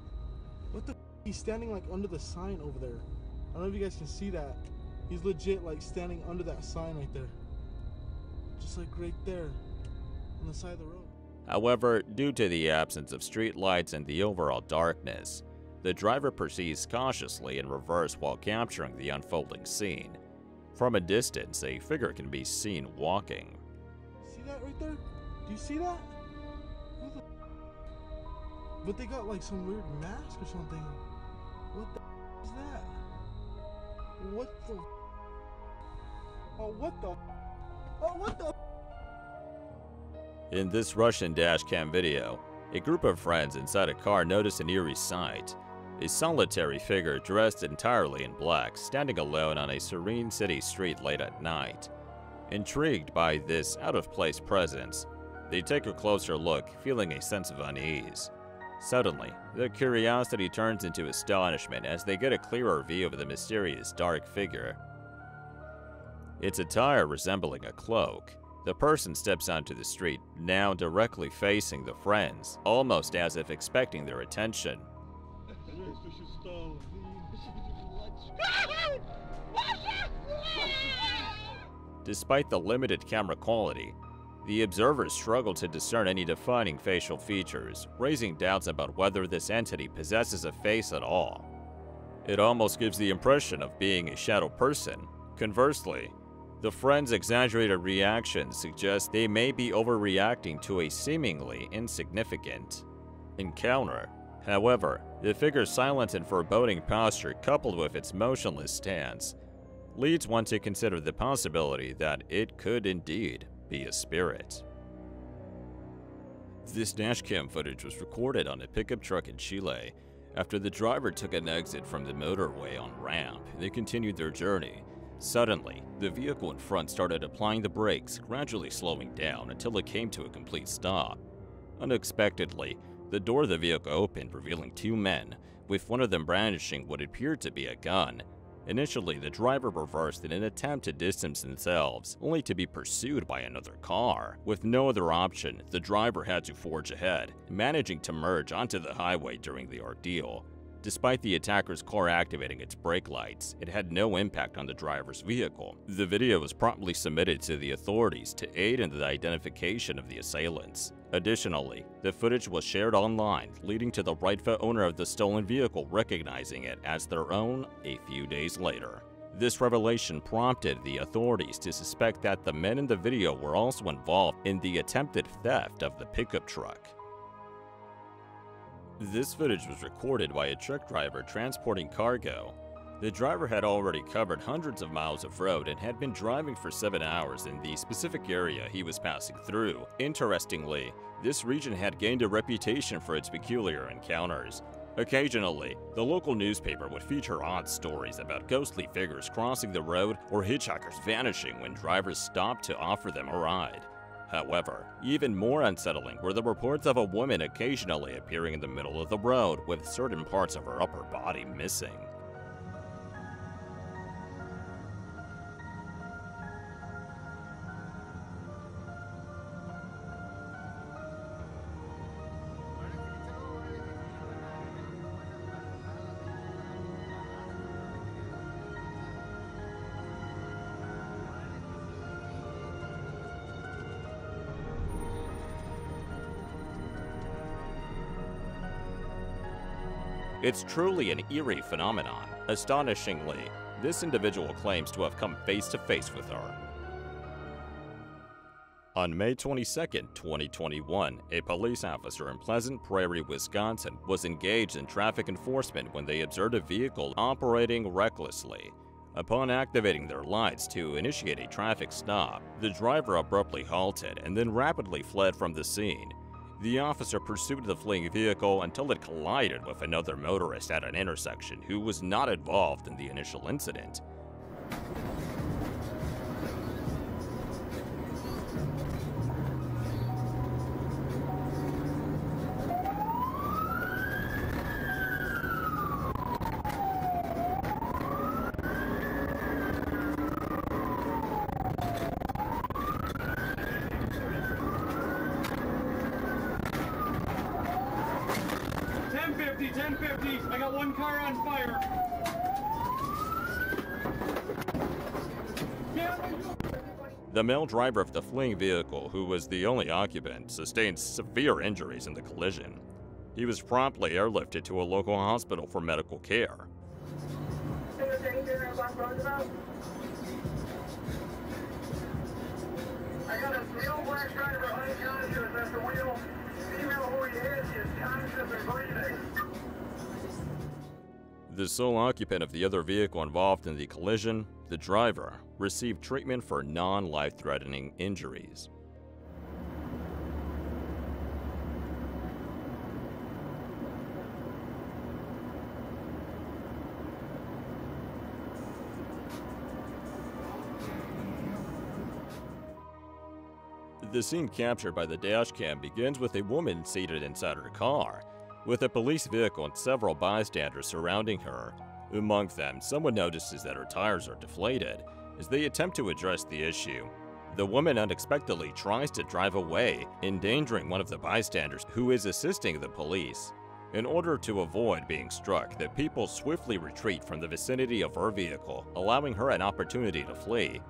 What the f? He's standing like under the sign over there. I don't know if you guys can see that. He's legit like standing under that sign right there. Just like right there. On the side of the road. However, due to the absence of street lights and the overall darkness, the driver proceeds cautiously in reverse while capturing the unfolding scene. From a distance, a figure can be seen walking. See that right there? Do you see that? But they got like some weird mask or something. What the is that? What the? Oh, what the? Oh, what the? In this Russian dashcam video, a group of friends inside a car notice an eerie sight. A solitary figure dressed entirely in black, standing alone on a serene city street late at night. Intrigued by this out-of-place presence, they take a closer look, feeling a sense of unease. Suddenly, their curiosity turns into astonishment as they get a clearer view of the mysterious dark figure. Its attire resembling a cloak, the person steps onto the street, now directly facing the friends, almost as if expecting their attention. Despite the limited camera quality, the observers struggle to discern any defining facial features, raising doubts about whether this entity possesses a face at all. It almost gives the impression of being a shadow person. Conversely, the friends' exaggerated reactions suggest they may be overreacting to a seemingly insignificant encounter. However, the figure's silent and foreboding posture, coupled with its motionless stance, leads one to consider the possibility that it could indeed be a spirit. This dashcam footage was recorded on a pickup truck in Chile. After the driver took an exit from the motorway on ramp, they continued their journey. Suddenly, the vehicle in front started applying the brakes, gradually slowing down until it came to a complete stop. Unexpectedly, the door of the vehicle opened, revealing two men, with one of them brandishing what appeared to be a gun. Initially, the driver reversed in an attempt to distance themselves, only to be pursued by another car. With no other option, the driver had to forge ahead, managing to merge onto the highway during the ordeal. Despite the attacker's car activating its brake lights, it had no impact on the driver's vehicle. The video was promptly submitted to the authorities to aid in the identification of the assailants. Additionally, the footage was shared online, leading to the rightful owner of the stolen vehicle recognizing it as their own a few days later. This revelation prompted the authorities to suspect that the men in the video were also involved in the attempted theft of the pickup truck. This footage was recorded by a truck driver transporting cargo. The driver had already covered hundreds of miles of road and had been driving for 7 hours in the specific area he was passing through. Interestingly, this region had gained a reputation for its peculiar encounters. Occasionally, the local newspaper would feature odd stories about ghostly figures crossing the road or hitchhikers vanishing when drivers stopped to offer them a ride. However, even more unsettling were the reports of a woman occasionally appearing in the middle of the road with certain parts of her upper body missing. It's truly an eerie phenomenon. Astonishingly, this individual claims to have come face to face with her. On May 22, 2021, a police officer in Pleasant Prairie, Wisconsin, was engaged in traffic enforcement when they observed a vehicle operating recklessly. Upon activating their lights to initiate a traffic stop, the driver abruptly halted and then rapidly fled from the scene. The officer pursued the fleeing vehicle until it collided with another motorist at an intersection who was not involved in the initial incident. I got one car on fire. The male driver of the fleeing vehicle, who was the only occupant, sustained severe injuries in the collision. He was promptly airlifted to a local hospital for medical care. I got a male black driver unconscious at the wheel. Female who he is conscious and breathing. The sole occupant of the other vehicle involved in the collision, the driver, received treatment for non-life-threatening injuries. The scene captured by the dashcam begins with a woman seated inside her car, with a police vehicle and several bystanders surrounding her. Among them, someone notices that her tires are deflated. As they attempt to address the issue, the woman unexpectedly tries to drive away, endangering one of the bystanders who is assisting the police. In order to avoid being struck, the people swiftly retreat from the vicinity of her vehicle, allowing her an opportunity to flee.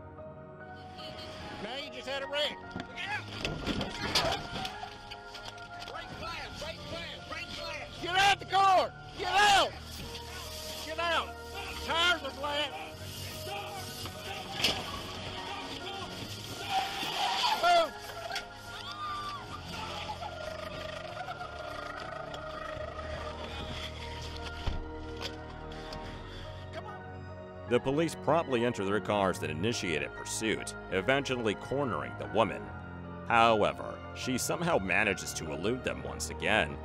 Now you just had a wreck. Get out the car! Get out! Get out! Tires are flat! Move! The police promptly enter their cars and initiate a pursuit, eventually cornering the woman. However, she somehow manages to elude them once again.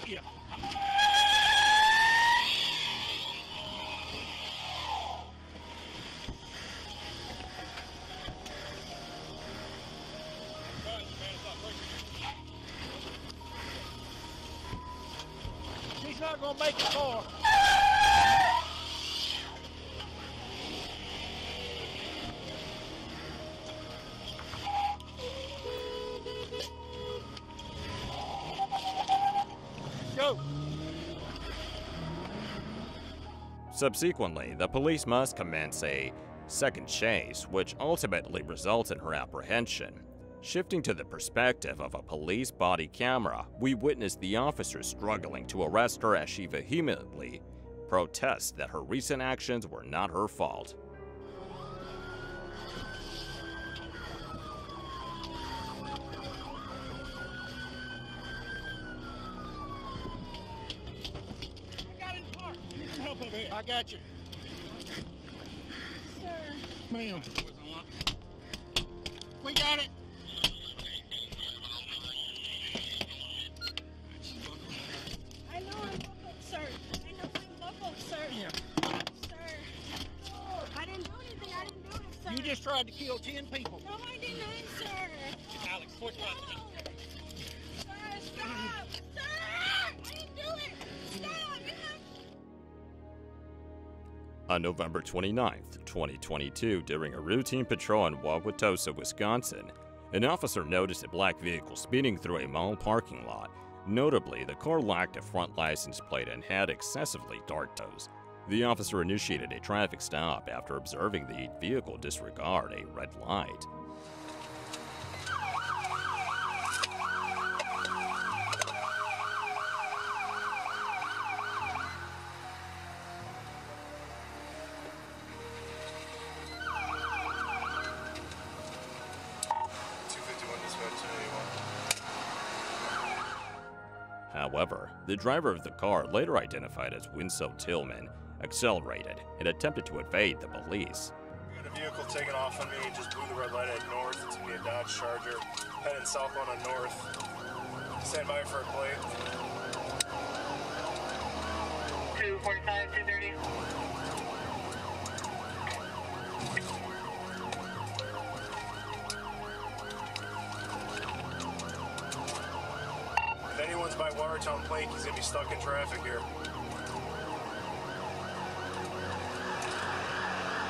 Yeah. She's not gonna make it far. Go. Subsequently, the police must commence a second chase, which ultimately results in her apprehension. Shifting to the perspective of a police body camera, we witness the officer struggling to arrest her as she vehemently protests that her recent actions were not her fault. I got you. Sir. Ma'am. We got it. I know I'm muffled, sir. I know I'm muffled, sir. Yeah. Sir. I didn't do anything. I didn't do it, sir. You just tried to kill 10 people. No, I didn't, sir. Alex, what's right? Sir, stop. Sir, I didn't do it. Stop. On November 29th, 2022, during a routine patrol in Wauwatosa, Wisconsin, an officer noticed a black vehicle speeding through a mall parking lot. Notably, the car lacked a front license plate and had excessively dark toes. The officer initiated a traffic stop after observing the vehicle disregard a red light. However, the driver of the car, later identified as Winslow Tillman, accelerated and attempted to evade the police. We had a vehicle taken off on me, just blew the red light at north. It's gonna be a Dodge Charger, heading southbound on north. Stand by for a plate. 245, 230. If anyone's by Watertown Plank, he's gonna be stuck in traffic here.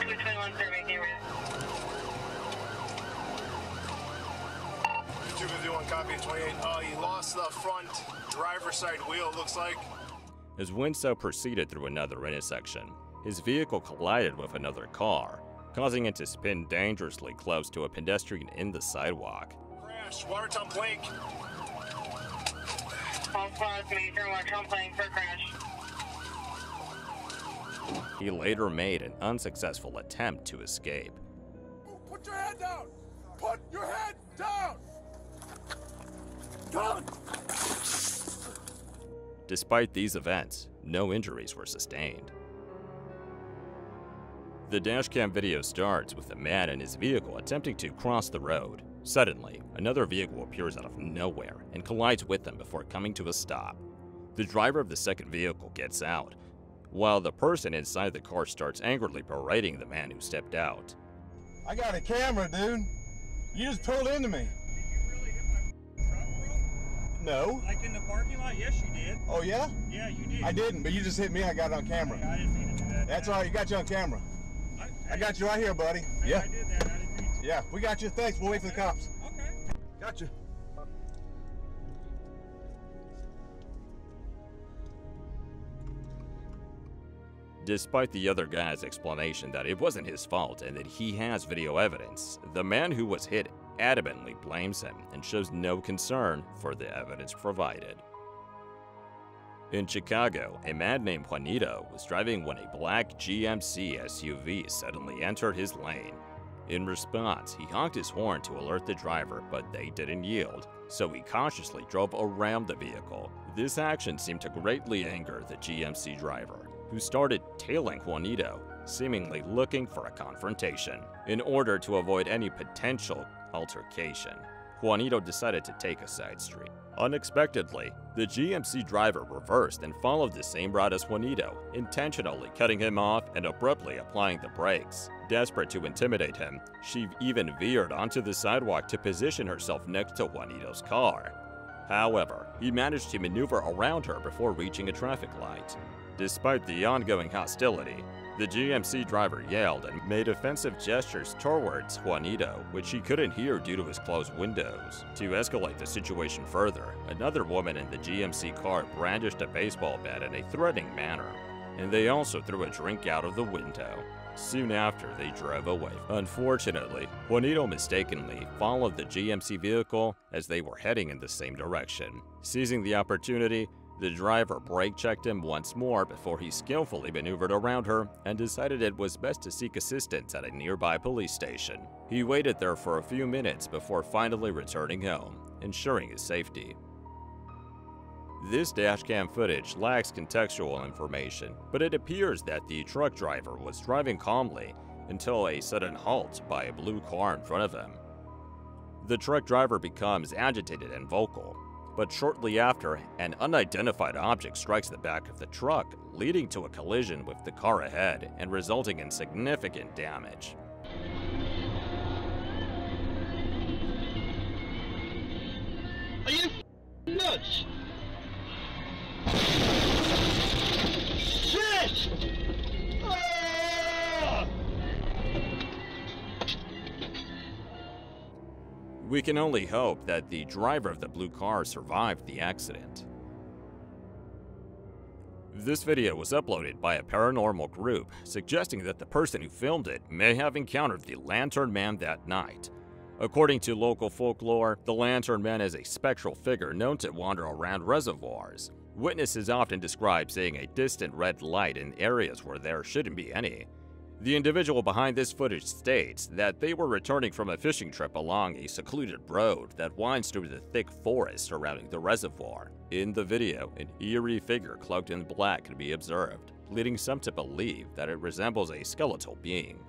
221, sir, making route. 251, copy 28. He lost the front driver's side wheel, looks like. As Winslow proceeded through another intersection, his vehicle collided with another car, causing it to spin dangerously close to a pedestrian in the sidewalk. Crash, Watertown Plank. All squads, major Watertown Plank for crash. He later made an unsuccessful attempt to escape. Put your head down! Put your head down! Down! Despite these events, no injuries were sustained. The dashcam video starts with a man in his vehicle attempting to cross the road. Suddenly, another vehicle appears out of nowhere and collides with them before coming to a stop. The driver of the second vehicle gets out, while the person inside the car starts angrily berating the man who stepped out. I got a camera, dude. You just pulled into me. Did you really hit my truck, bro? No. Like in the parking lot? Yes, you did. Oh, yeah? Yeah, you did. I didn't, but you just hit me. I got it on camera. I didn't mean to do that. That's all right. You got you on camera. I got you right here, buddy. Hey, Yeah. I did that. I didn't mean to. Yeah, we got you. Thanks. We'll wait for the cops. Okay. Got you. Despite the other guy's explanation that it wasn't his fault and that he has video evidence, the man who was hit adamantly blames him and shows no concern for the evidence provided. In Chicago, a man named Juanito was driving when a black GMC SUV suddenly entered his lane. In response, he honked his horn to alert the driver, but they didn't yield, so he cautiously drove around the vehicle. This action seemed to greatly anger the GMC driver, who started tailing Juanito, seemingly looking for a confrontation. In order to avoid any potential altercation, Juanito decided to take a side street. Unexpectedly, the GMC driver reversed and followed the same route as Juanito, intentionally cutting him off and abruptly applying the brakes. Desperate to intimidate him, she even veered onto the sidewalk to position herself next to Juanito's car. However, he managed to maneuver around her before reaching a traffic light. Despite the ongoing hostility, the GMC driver yelled and made offensive gestures towards Juanito, which he couldn't hear due to his closed windows. To escalate the situation further, another woman in the GMC car brandished a baseball bat in a threatening manner, and they also threw a drink out of the window. Soon after, they drove away. Unfortunately, Juanito mistakenly followed the GMC vehicle as they were heading in the same direction. Seizing the opportunity, the driver brake-checked him once more before he skillfully maneuvered around her and decided it was best to seek assistance at a nearby police station. He waited there for a few minutes before finally returning home, ensuring his safety. This dashcam footage lacks contextual information, but it appears that the truck driver was driving calmly until a sudden halt by a blue car in front of him. The truck driver becomes agitated and vocal, but shortly after, an unidentified object strikes the back of the truck, leading to a collision with the car ahead and resulting in significant damage. Are you nuts? Shit! Ah! We can only hope that the driver of the blue car survived the accident. This video was uploaded by a paranormal group, suggesting that the person who filmed it may have encountered the Lantern Man that night. According to local folklore, the Lantern Man is a spectral figure known to wander around reservoirs. Witnesses often describe seeing a distant red light in areas where there shouldn't be any. The individual behind this footage states that they were returning from a fishing trip along a secluded road that winds through the thick forest surrounding the reservoir. In the video, an eerie figure cloaked in black can be observed, leading some to believe that it resembles a skeletal being.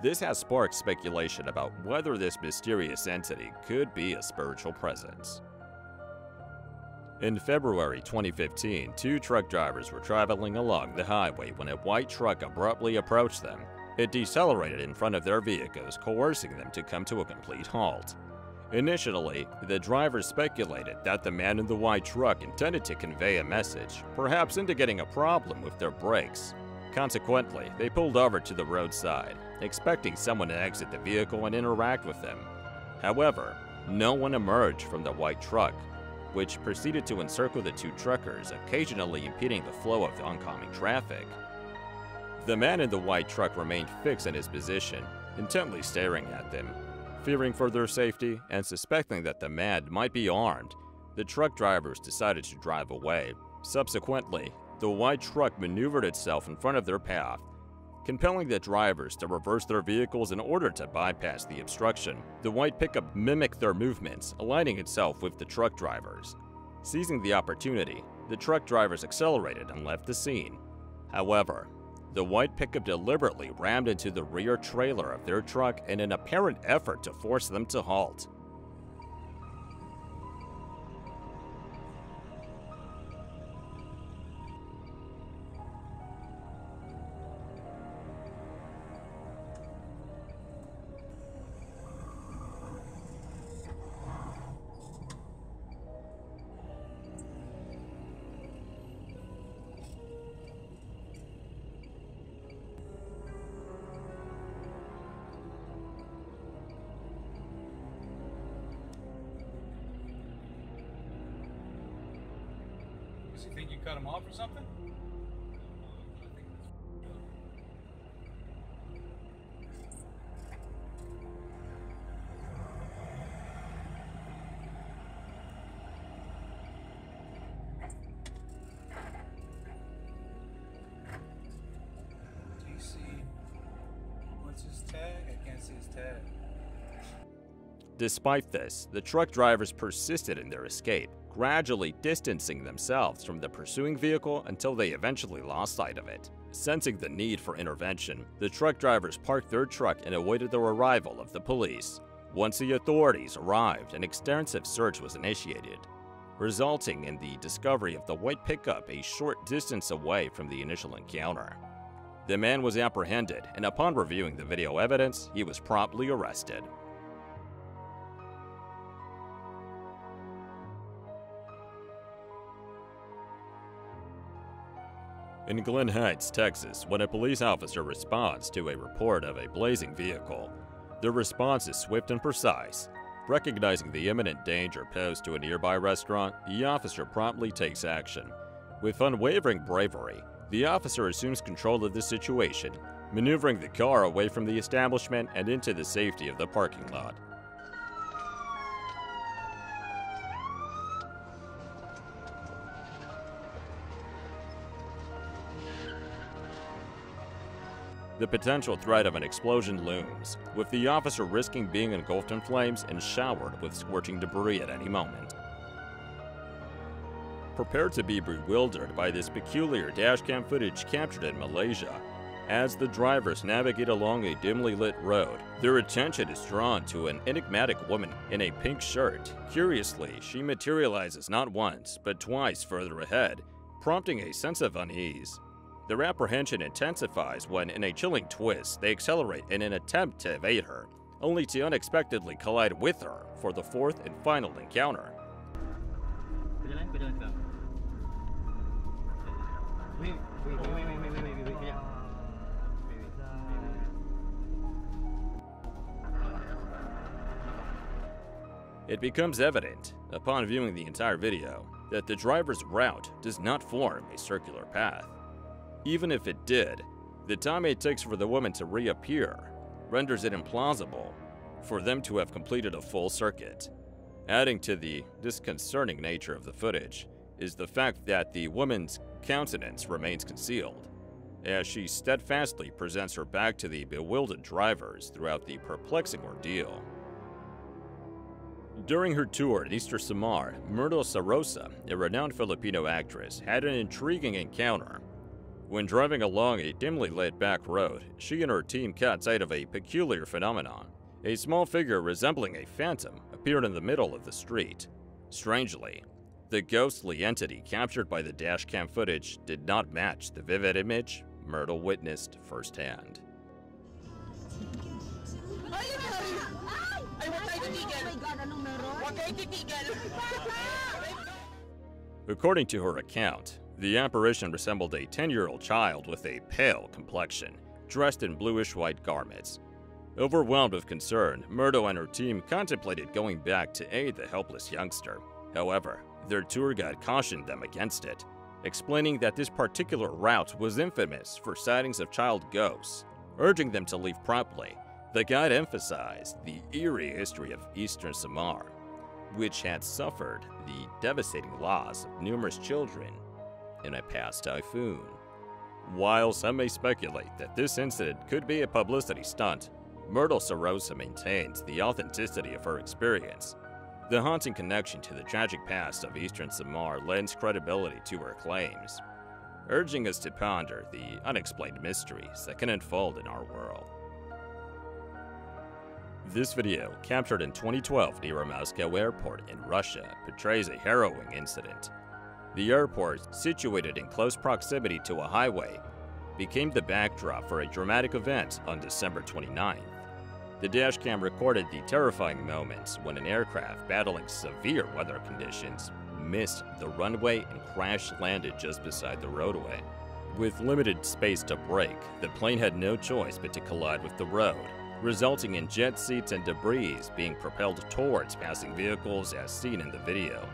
This has sparked speculation about whether this mysterious entity could be a spiritual presence. In February 2015, two truck drivers were traveling along the highway when a white truck abruptly approached them. It decelerated in front of their vehicles, coercing them to come to a complete halt. Initially, the drivers speculated that the man in the white truck intended to convey a message, perhaps indicating a problem with their brakes. Consequently, they pulled over to the roadside, expecting someone to exit the vehicle and interact with them. However, no one emerged from the white truck. which proceeded to encircle the two truckers, occasionally impeding the flow of the oncoming traffic. The man in the white truck remained fixed in his position, intently staring at them. Fearing for their safety and suspecting that the man might be armed, the truck drivers decided to drive away. Subsequently, the white truck maneuvered itself in front of their path, compelling the drivers to reverse their vehicles in order to bypass the obstruction. The white pickup mimicked their movements, aligning itself with the truck drivers. Seizing the opportunity, the truck drivers accelerated and left the scene. However, the white pickup deliberately rammed into the rear trailer of their truck in an apparent effort to force them to halt. You think you cut him off or something? DC, what's his tag? I can't see his tag. Despite this, the truck drivers persisted in their escape, gradually distancing themselves from the pursuing vehicle until they eventually lost sight of it. Sensing the need for intervention, the truck drivers parked their truck and awaited the arrival of the police. Once the authorities arrived, an extensive search was initiated, resulting in the discovery of the white pickup a short distance away from the initial encounter. The man was apprehended, and upon reviewing the video evidence, he was promptly arrested. In Glen Heights, Texas, when a police officer responds to a report of a blazing vehicle, the response is swift and precise. Recognizing the imminent danger posed to a nearby restaurant, the officer promptly takes action. With unwavering bravery, the officer assumes control of the situation, maneuvering the car away from the establishment and into the safety of the parking lot. The potential threat of an explosion looms, with the officer risking being engulfed in flames and showered with scorching debris at any moment. Prepared to be bewildered by this peculiar dashcam footage captured in Malaysia, as the drivers navigate along a dimly lit road, their attention is drawn to an enigmatic woman in a pink shirt. Curiously, she materializes not once, but twice further ahead, prompting a sense of unease. Their apprehension intensifies when, in a chilling twist, they accelerate in an attempt to evade her, only to unexpectedly collide with her for the fourth and final encounter. It becomes evident, upon viewing the entire video, that the driver's route does not form a circular path. Even if it did, the time it takes for the woman to reappear renders it implausible for them to have completed a full circuit. Adding to the disconcerting nature of the footage is the fact that the woman's countenance remains concealed, as she steadfastly presents her back to the bewildered drivers throughout the perplexing ordeal. During her tour in Eastern Samar, Myrtle Sarosa, a renowned Filipino actress, had an intriguing encounter. When driving along a dimly lit back road, she and her team caught sight of a peculiar phenomenon. A small figure resembling a phantom appeared in the middle of the street. Strangely, the ghostly entity captured by the dashcam footage did not match the vivid image Myrtle witnessed firsthand. According to her account, the apparition resembled a 10-year-old child with a pale complexion, dressed in bluish-white garments. Overwhelmed with concern, Myrtle and her team contemplated going back to aid the helpless youngster. However, Their tour guide cautioned them against it, explaining that this particular route was infamous for sightings of child ghosts. Urging them to leave promptly, the guide emphasized the eerie history of Eastern Samar, which had suffered the devastating loss of numerous children in a past typhoon. While some may speculate that this incident could be a publicity stunt, Myrtle Sorosa maintains the authenticity of her experience. The haunting connection to the tragic past of Eastern Samar lends credibility to her claims, urging us to ponder the unexplained mysteries that can unfold in our world. This video, captured in 2012 near a Moscow airport in Russia, portrays a harrowing incident. The airport, situated in close proximity to a highway, became the backdrop for a dramatic event on December 29th. The dashcam recorded the terrifying moments when an aircraft battling severe weather conditions missed the runway and crash-landed just beside the roadway. With limited space to brake, the plane had no choice but to collide with the road, resulting in jet seats and debris being propelled towards passing vehicles as seen in the video.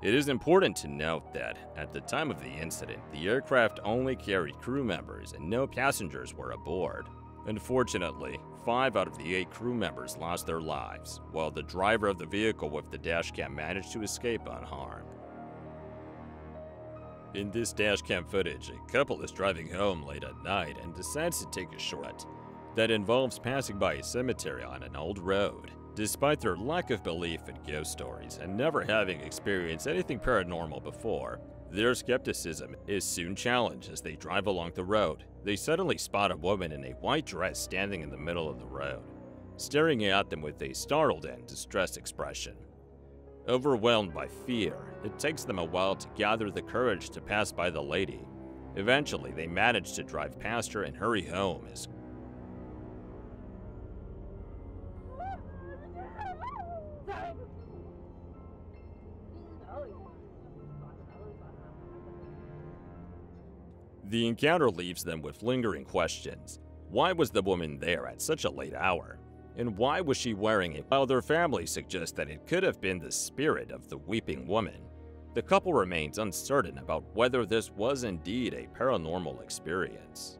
It is important to note that, at the time of the incident, the aircraft only carried crew members and no passengers were aboard. Unfortunately, 5 out of the 8 crew members lost their lives, while the driver of the vehicle with the dashcam managed to escape unharmed. In this dashcam footage, a couple is driving home late at night and decides to take a shortcut that involves passing by a cemetery on an old road. Despite their lack of belief in ghost stories and never having experienced anything paranormal before, their skepticism is soon challenged as they drive along the road. They suddenly spot a woman in a white dress standing in the middle of the road, staring at them with a startled and distressed expression. Overwhelmed by fear, it takes them a while to gather the courage to pass by the lady. Eventually, they manage to drive past her and hurry home as the encounter leaves them with lingering questions. Why was the woman there at such a late hour? And why was she wearing it? While their family suggests that it could have been the spirit of the weeping woman, the couple remains uncertain about whether this was indeed a paranormal experience.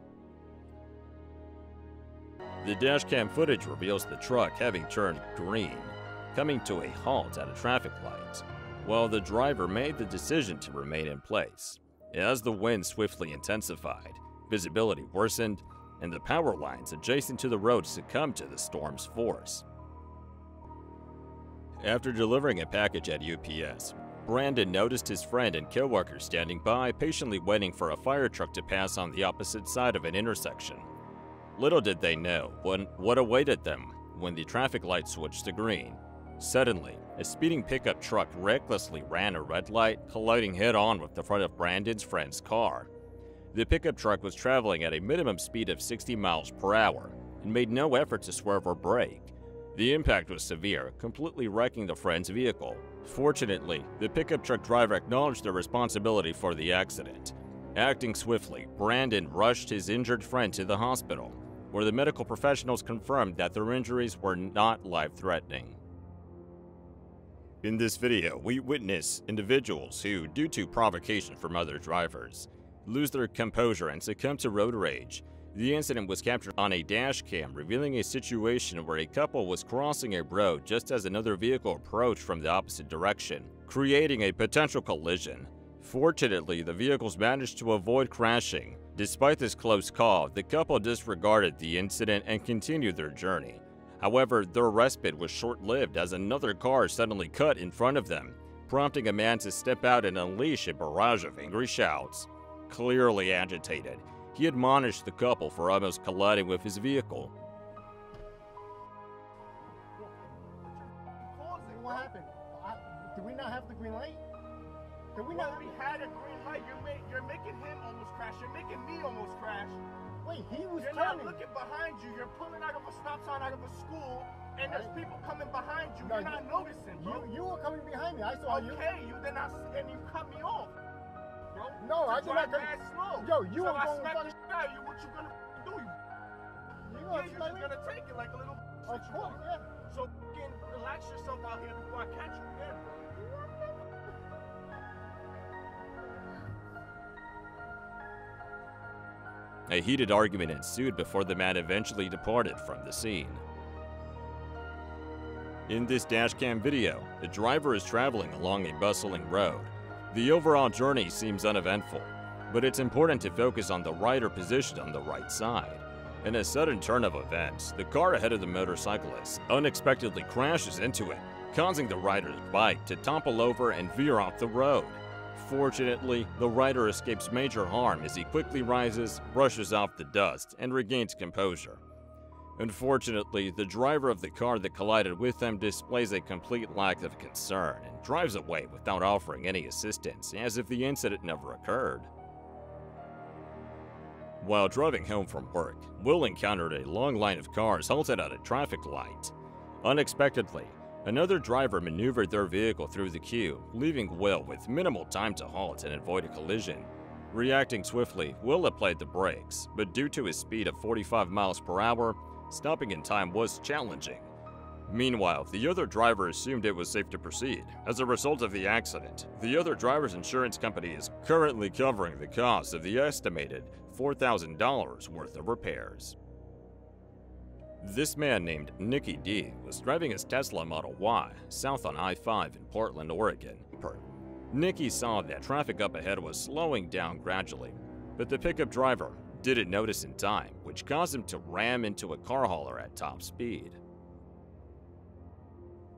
The dashcam footage reveals the truck having turned green, coming to a halt at a traffic light, while the driver made the decision to remain in place. As the wind swiftly intensified, visibility worsened, and the power lines adjacent to the road succumbed to the storm's force. After delivering a package at UPS, Brandon noticed his friend and coworker standing by, patiently waiting for a fire truck to pass on the opposite side of an intersection. Little did they know what awaited them when the traffic light switched to green. Suddenly, a speeding pickup truck recklessly ran a red light, colliding head-on with the front of Brandon's friend's car. The pickup truck was traveling at a minimum speed of 60 miles per hour and made no effort to swerve or brake. The impact was severe, completely wrecking the friend's vehicle. Fortunately, the pickup truck driver acknowledged their responsibility for the accident. Acting swiftly, Brandon rushed his injured friend to the hospital, where the medical professionals confirmed that their injuries were not life-threatening. In this video, we witness individuals who, due to provocation from other drivers, lose their composure and succumb to road rage. The incident was captured on a dash cam, revealing a situation where a couple was crossing a road just as another vehicle approached from the opposite direction, creating a potential collision. Fortunately, the vehicles managed to avoid crashing. Despite this close call, the couple disregarded the incident and continued their journey. However, their respite was short-lived as another car suddenly cut in front of them, prompting a man to step out and unleash a barrage of angry shouts. Clearly agitated, he admonished the couple for almost colliding with his vehicle. What happened? Did we not have the green light? Did we not? We had a green light. You're making him almost crash. You're making me almost crash. Wait, he was You're turning. not looking behind you. You're pulling out of a stop sign out of a school, and there's people coming behind you. No, You're not noticing, bro. You were coming behind me. I saw you. Okay, you then and you cut me off. bro. No, I did not. Mad slow. Yo, you so are I going smack fucking. the shit out of you. What you gonna do? You You're just gonna take it like a little. Of course, yeah. So fucking relax yourself out here before I catch you again. A heated argument ensued before the man eventually departed from the scene. In this dashcam video, the driver is traveling along a bustling road. The overall journey seems uneventful, but it's important to focus on the rider positioned on the right side. In a sudden turn of events, the car ahead of the motorcyclist unexpectedly crashes into it, causing the rider's bike to topple over and veer off the road. Fortunately, the rider escapes major harm as he quickly rises, brushes off the dust, and regains composure. Unfortunately, the driver of the car that collided with them displays a complete lack of concern and drives away without offering any assistance, as if the incident never occurred. While driving home from work, Will encountered a long line of cars halted at a traffic light. Unexpectedly, another driver maneuvered their vehicle through the queue, leaving Will with minimal time to halt and avoid a collision. Reacting swiftly, Will applied the brakes, but due to his speed of 45 miles per hour, stopping in time was challenging. Meanwhile, the other driver assumed it was safe to proceed. As a result of the accident, the other driver's insurance company is currently covering the cost of the estimated $4,000 worth of repairs. This man named Nicky D was driving his Tesla Model Y south on I-5 in Portland, Oregon. Nicky saw that traffic up ahead was slowing down gradually, but the pickup driver didn't notice in time, which caused him to ram into a car hauler at top speed.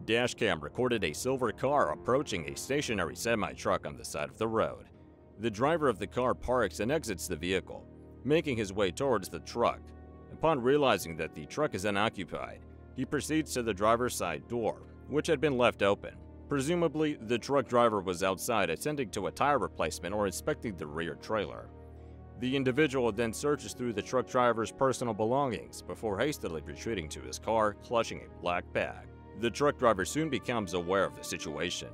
Dashcam recorded a silver car approaching a stationary semi-truck on the side of the road. The driver of the car parks and exits the vehicle, making his way towards the truck. Upon realizing that the truck is unoccupied, he proceeds to the driver's side door, which had been left open. Presumably, the truck driver was outside attending to a tire replacement or inspecting the rear trailer. The individual then searches through the truck driver's personal belongings before hastily retreating to his car, clutching a black bag. The truck driver soon becomes aware of the situation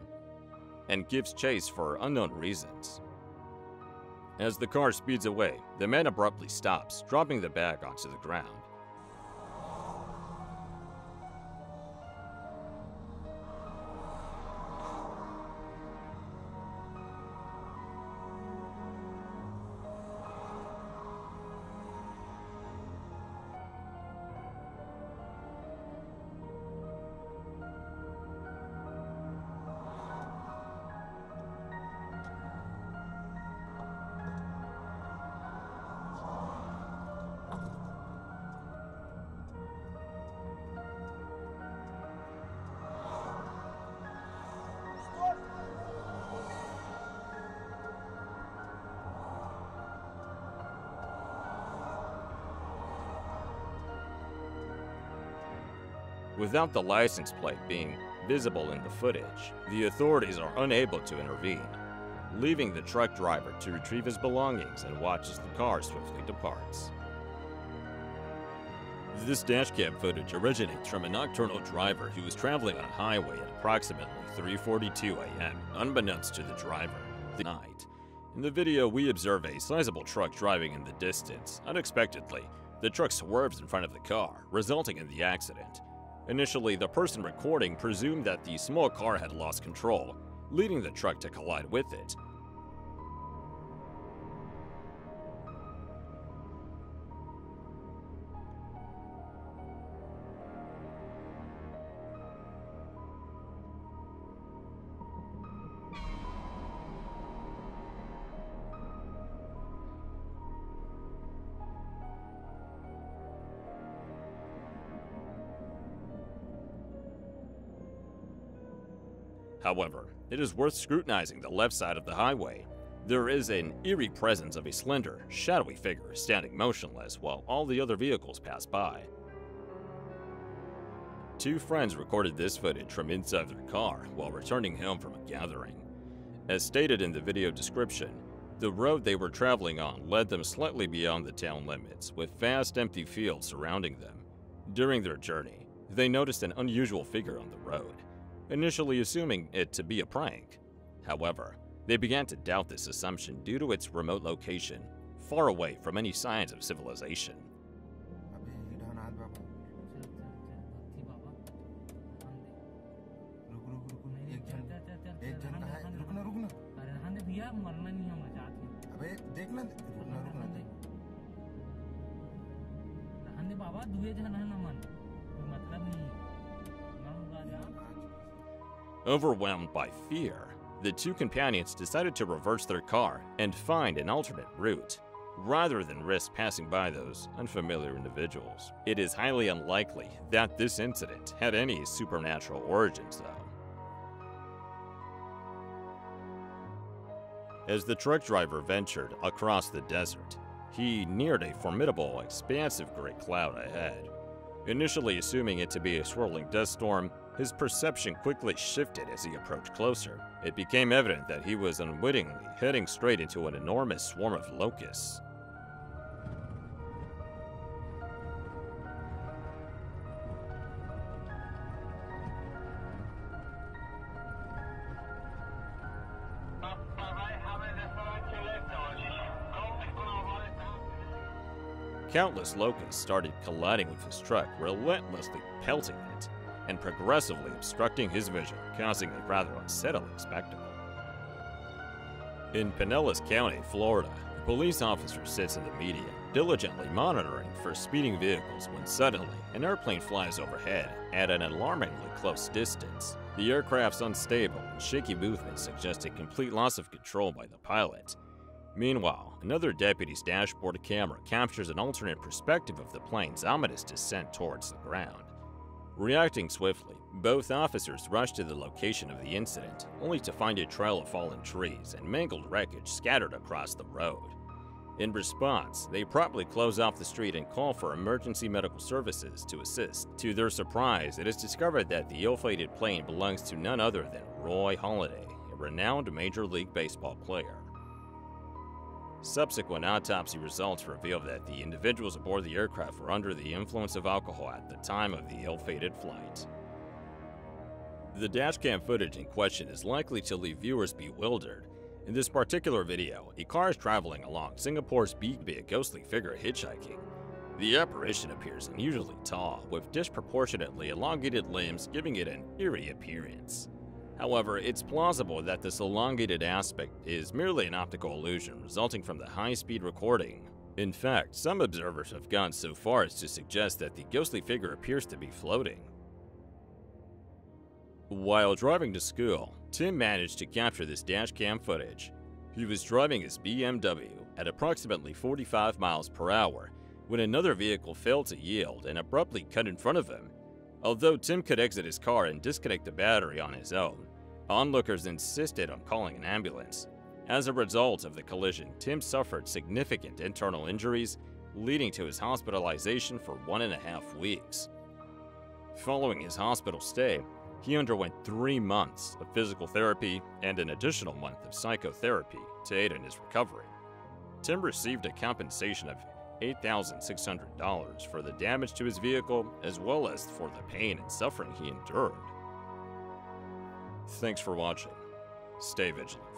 and gives chase for unknown reasons. As the car speeds away, the man abruptly stops, dropping the bag onto the ground. Without the license plate being visible in the footage, the authorities are unable to intervene, leaving the truck driver to retrieve his belongings and watch as the car swiftly departs. This dashcam footage originates from a nocturnal driver who was traveling on a highway at approximately 3:42 a.m., unbeknownst to the driver, the night. In the video, we observe a sizable truck driving in the distance. Unexpectedly, the truck swerves in front of the car, resulting in the accident. Initially, the person recording presumed that the small car had lost control, leading the truck to collide with it. However, it is worth scrutinizing the left side of the highway. There is an eerie presence of a slender, shadowy figure standing motionless while all the other vehicles pass by. Two friends recorded this footage from inside their car while returning home from a gathering. As stated in the video description, the road they were traveling on led them slightly beyond the town limits, with vast empty fields surrounding them. During their journey, they noticed an unusual figure on the road, initially assuming it to be a prank. However, They began to doubt this assumption due to its remote location, far away from any signs of civilization. Overwhelmed by fear, the two companions decided to reverse their car and find an alternate route, rather than risk passing by those unfamiliar individuals. It is highly unlikely that this incident had any supernatural origins, though. As the truck driver ventured across the desert, he neared a formidable, expansive gray cloud ahead. Initially assuming it to be a swirling dust storm, his perception quickly shifted as he approached closer. It became evident that he was unwittingly heading straight into an enormous swarm of locusts. Countless locusts started colliding with his truck, relentlessly pelting it, and progressively obstructing his vision, causing a rather unsettling spectacle. In Pinellas County, Florida, a police officer sits in the median, diligently monitoring for speeding vehicles when suddenly an airplane flies overhead at an alarmingly close distance. The aircraft's unstable and shaky movements suggest a complete loss of control by the pilot. Meanwhile, another deputy's dashboard camera captures an alternate perspective of the plane's ominous descent towards the ground. Reacting swiftly, both officers rush to the location of the incident, only to find a trail of fallen trees and mangled wreckage scattered across the road. In response, they promptly close off the street and call for emergency medical services to assist. To their surprise, it is discovered that the ill-fated plane belongs to none other than Roy Halladay, a renowned Major League Baseball player. Subsequent autopsy results reveal that the individuals aboard the aircraft were under the influence of alcohol at the time of the ill-fated flight. The dashcam footage in question is likely to leave viewers bewildered. In this particular video, a car is traveling along Singapore's Beach Bay, a ghostly figure hitchhiking. The apparition appears unusually tall, with disproportionately elongated limbs giving it an eerie appearance. However, it's plausible that this elongated aspect is merely an optical illusion resulting from the high-speed recording. In fact, some observers have gone so far as to suggest that the ghostly figure appears to be floating. While driving to school, Tim managed to capture this dashcam footage. He was driving his BMW at approximately 45 miles per hour when another vehicle failed to yield and abruptly cut in front of him. Although Tim could exit his car and disconnect the battery on his own, onlookers insisted on calling an ambulance. As a result of the collision, Tim suffered significant internal injuries, leading to his hospitalization for 1.5 weeks. Following his hospital stay, he underwent 3 months of physical therapy and an additional month of psychotherapy to aid in his recovery. Tim received a compensation of $8,600 for the damage to his vehicle, as well as for the pain and suffering he endured. Thanks for watching. Stay vigilant.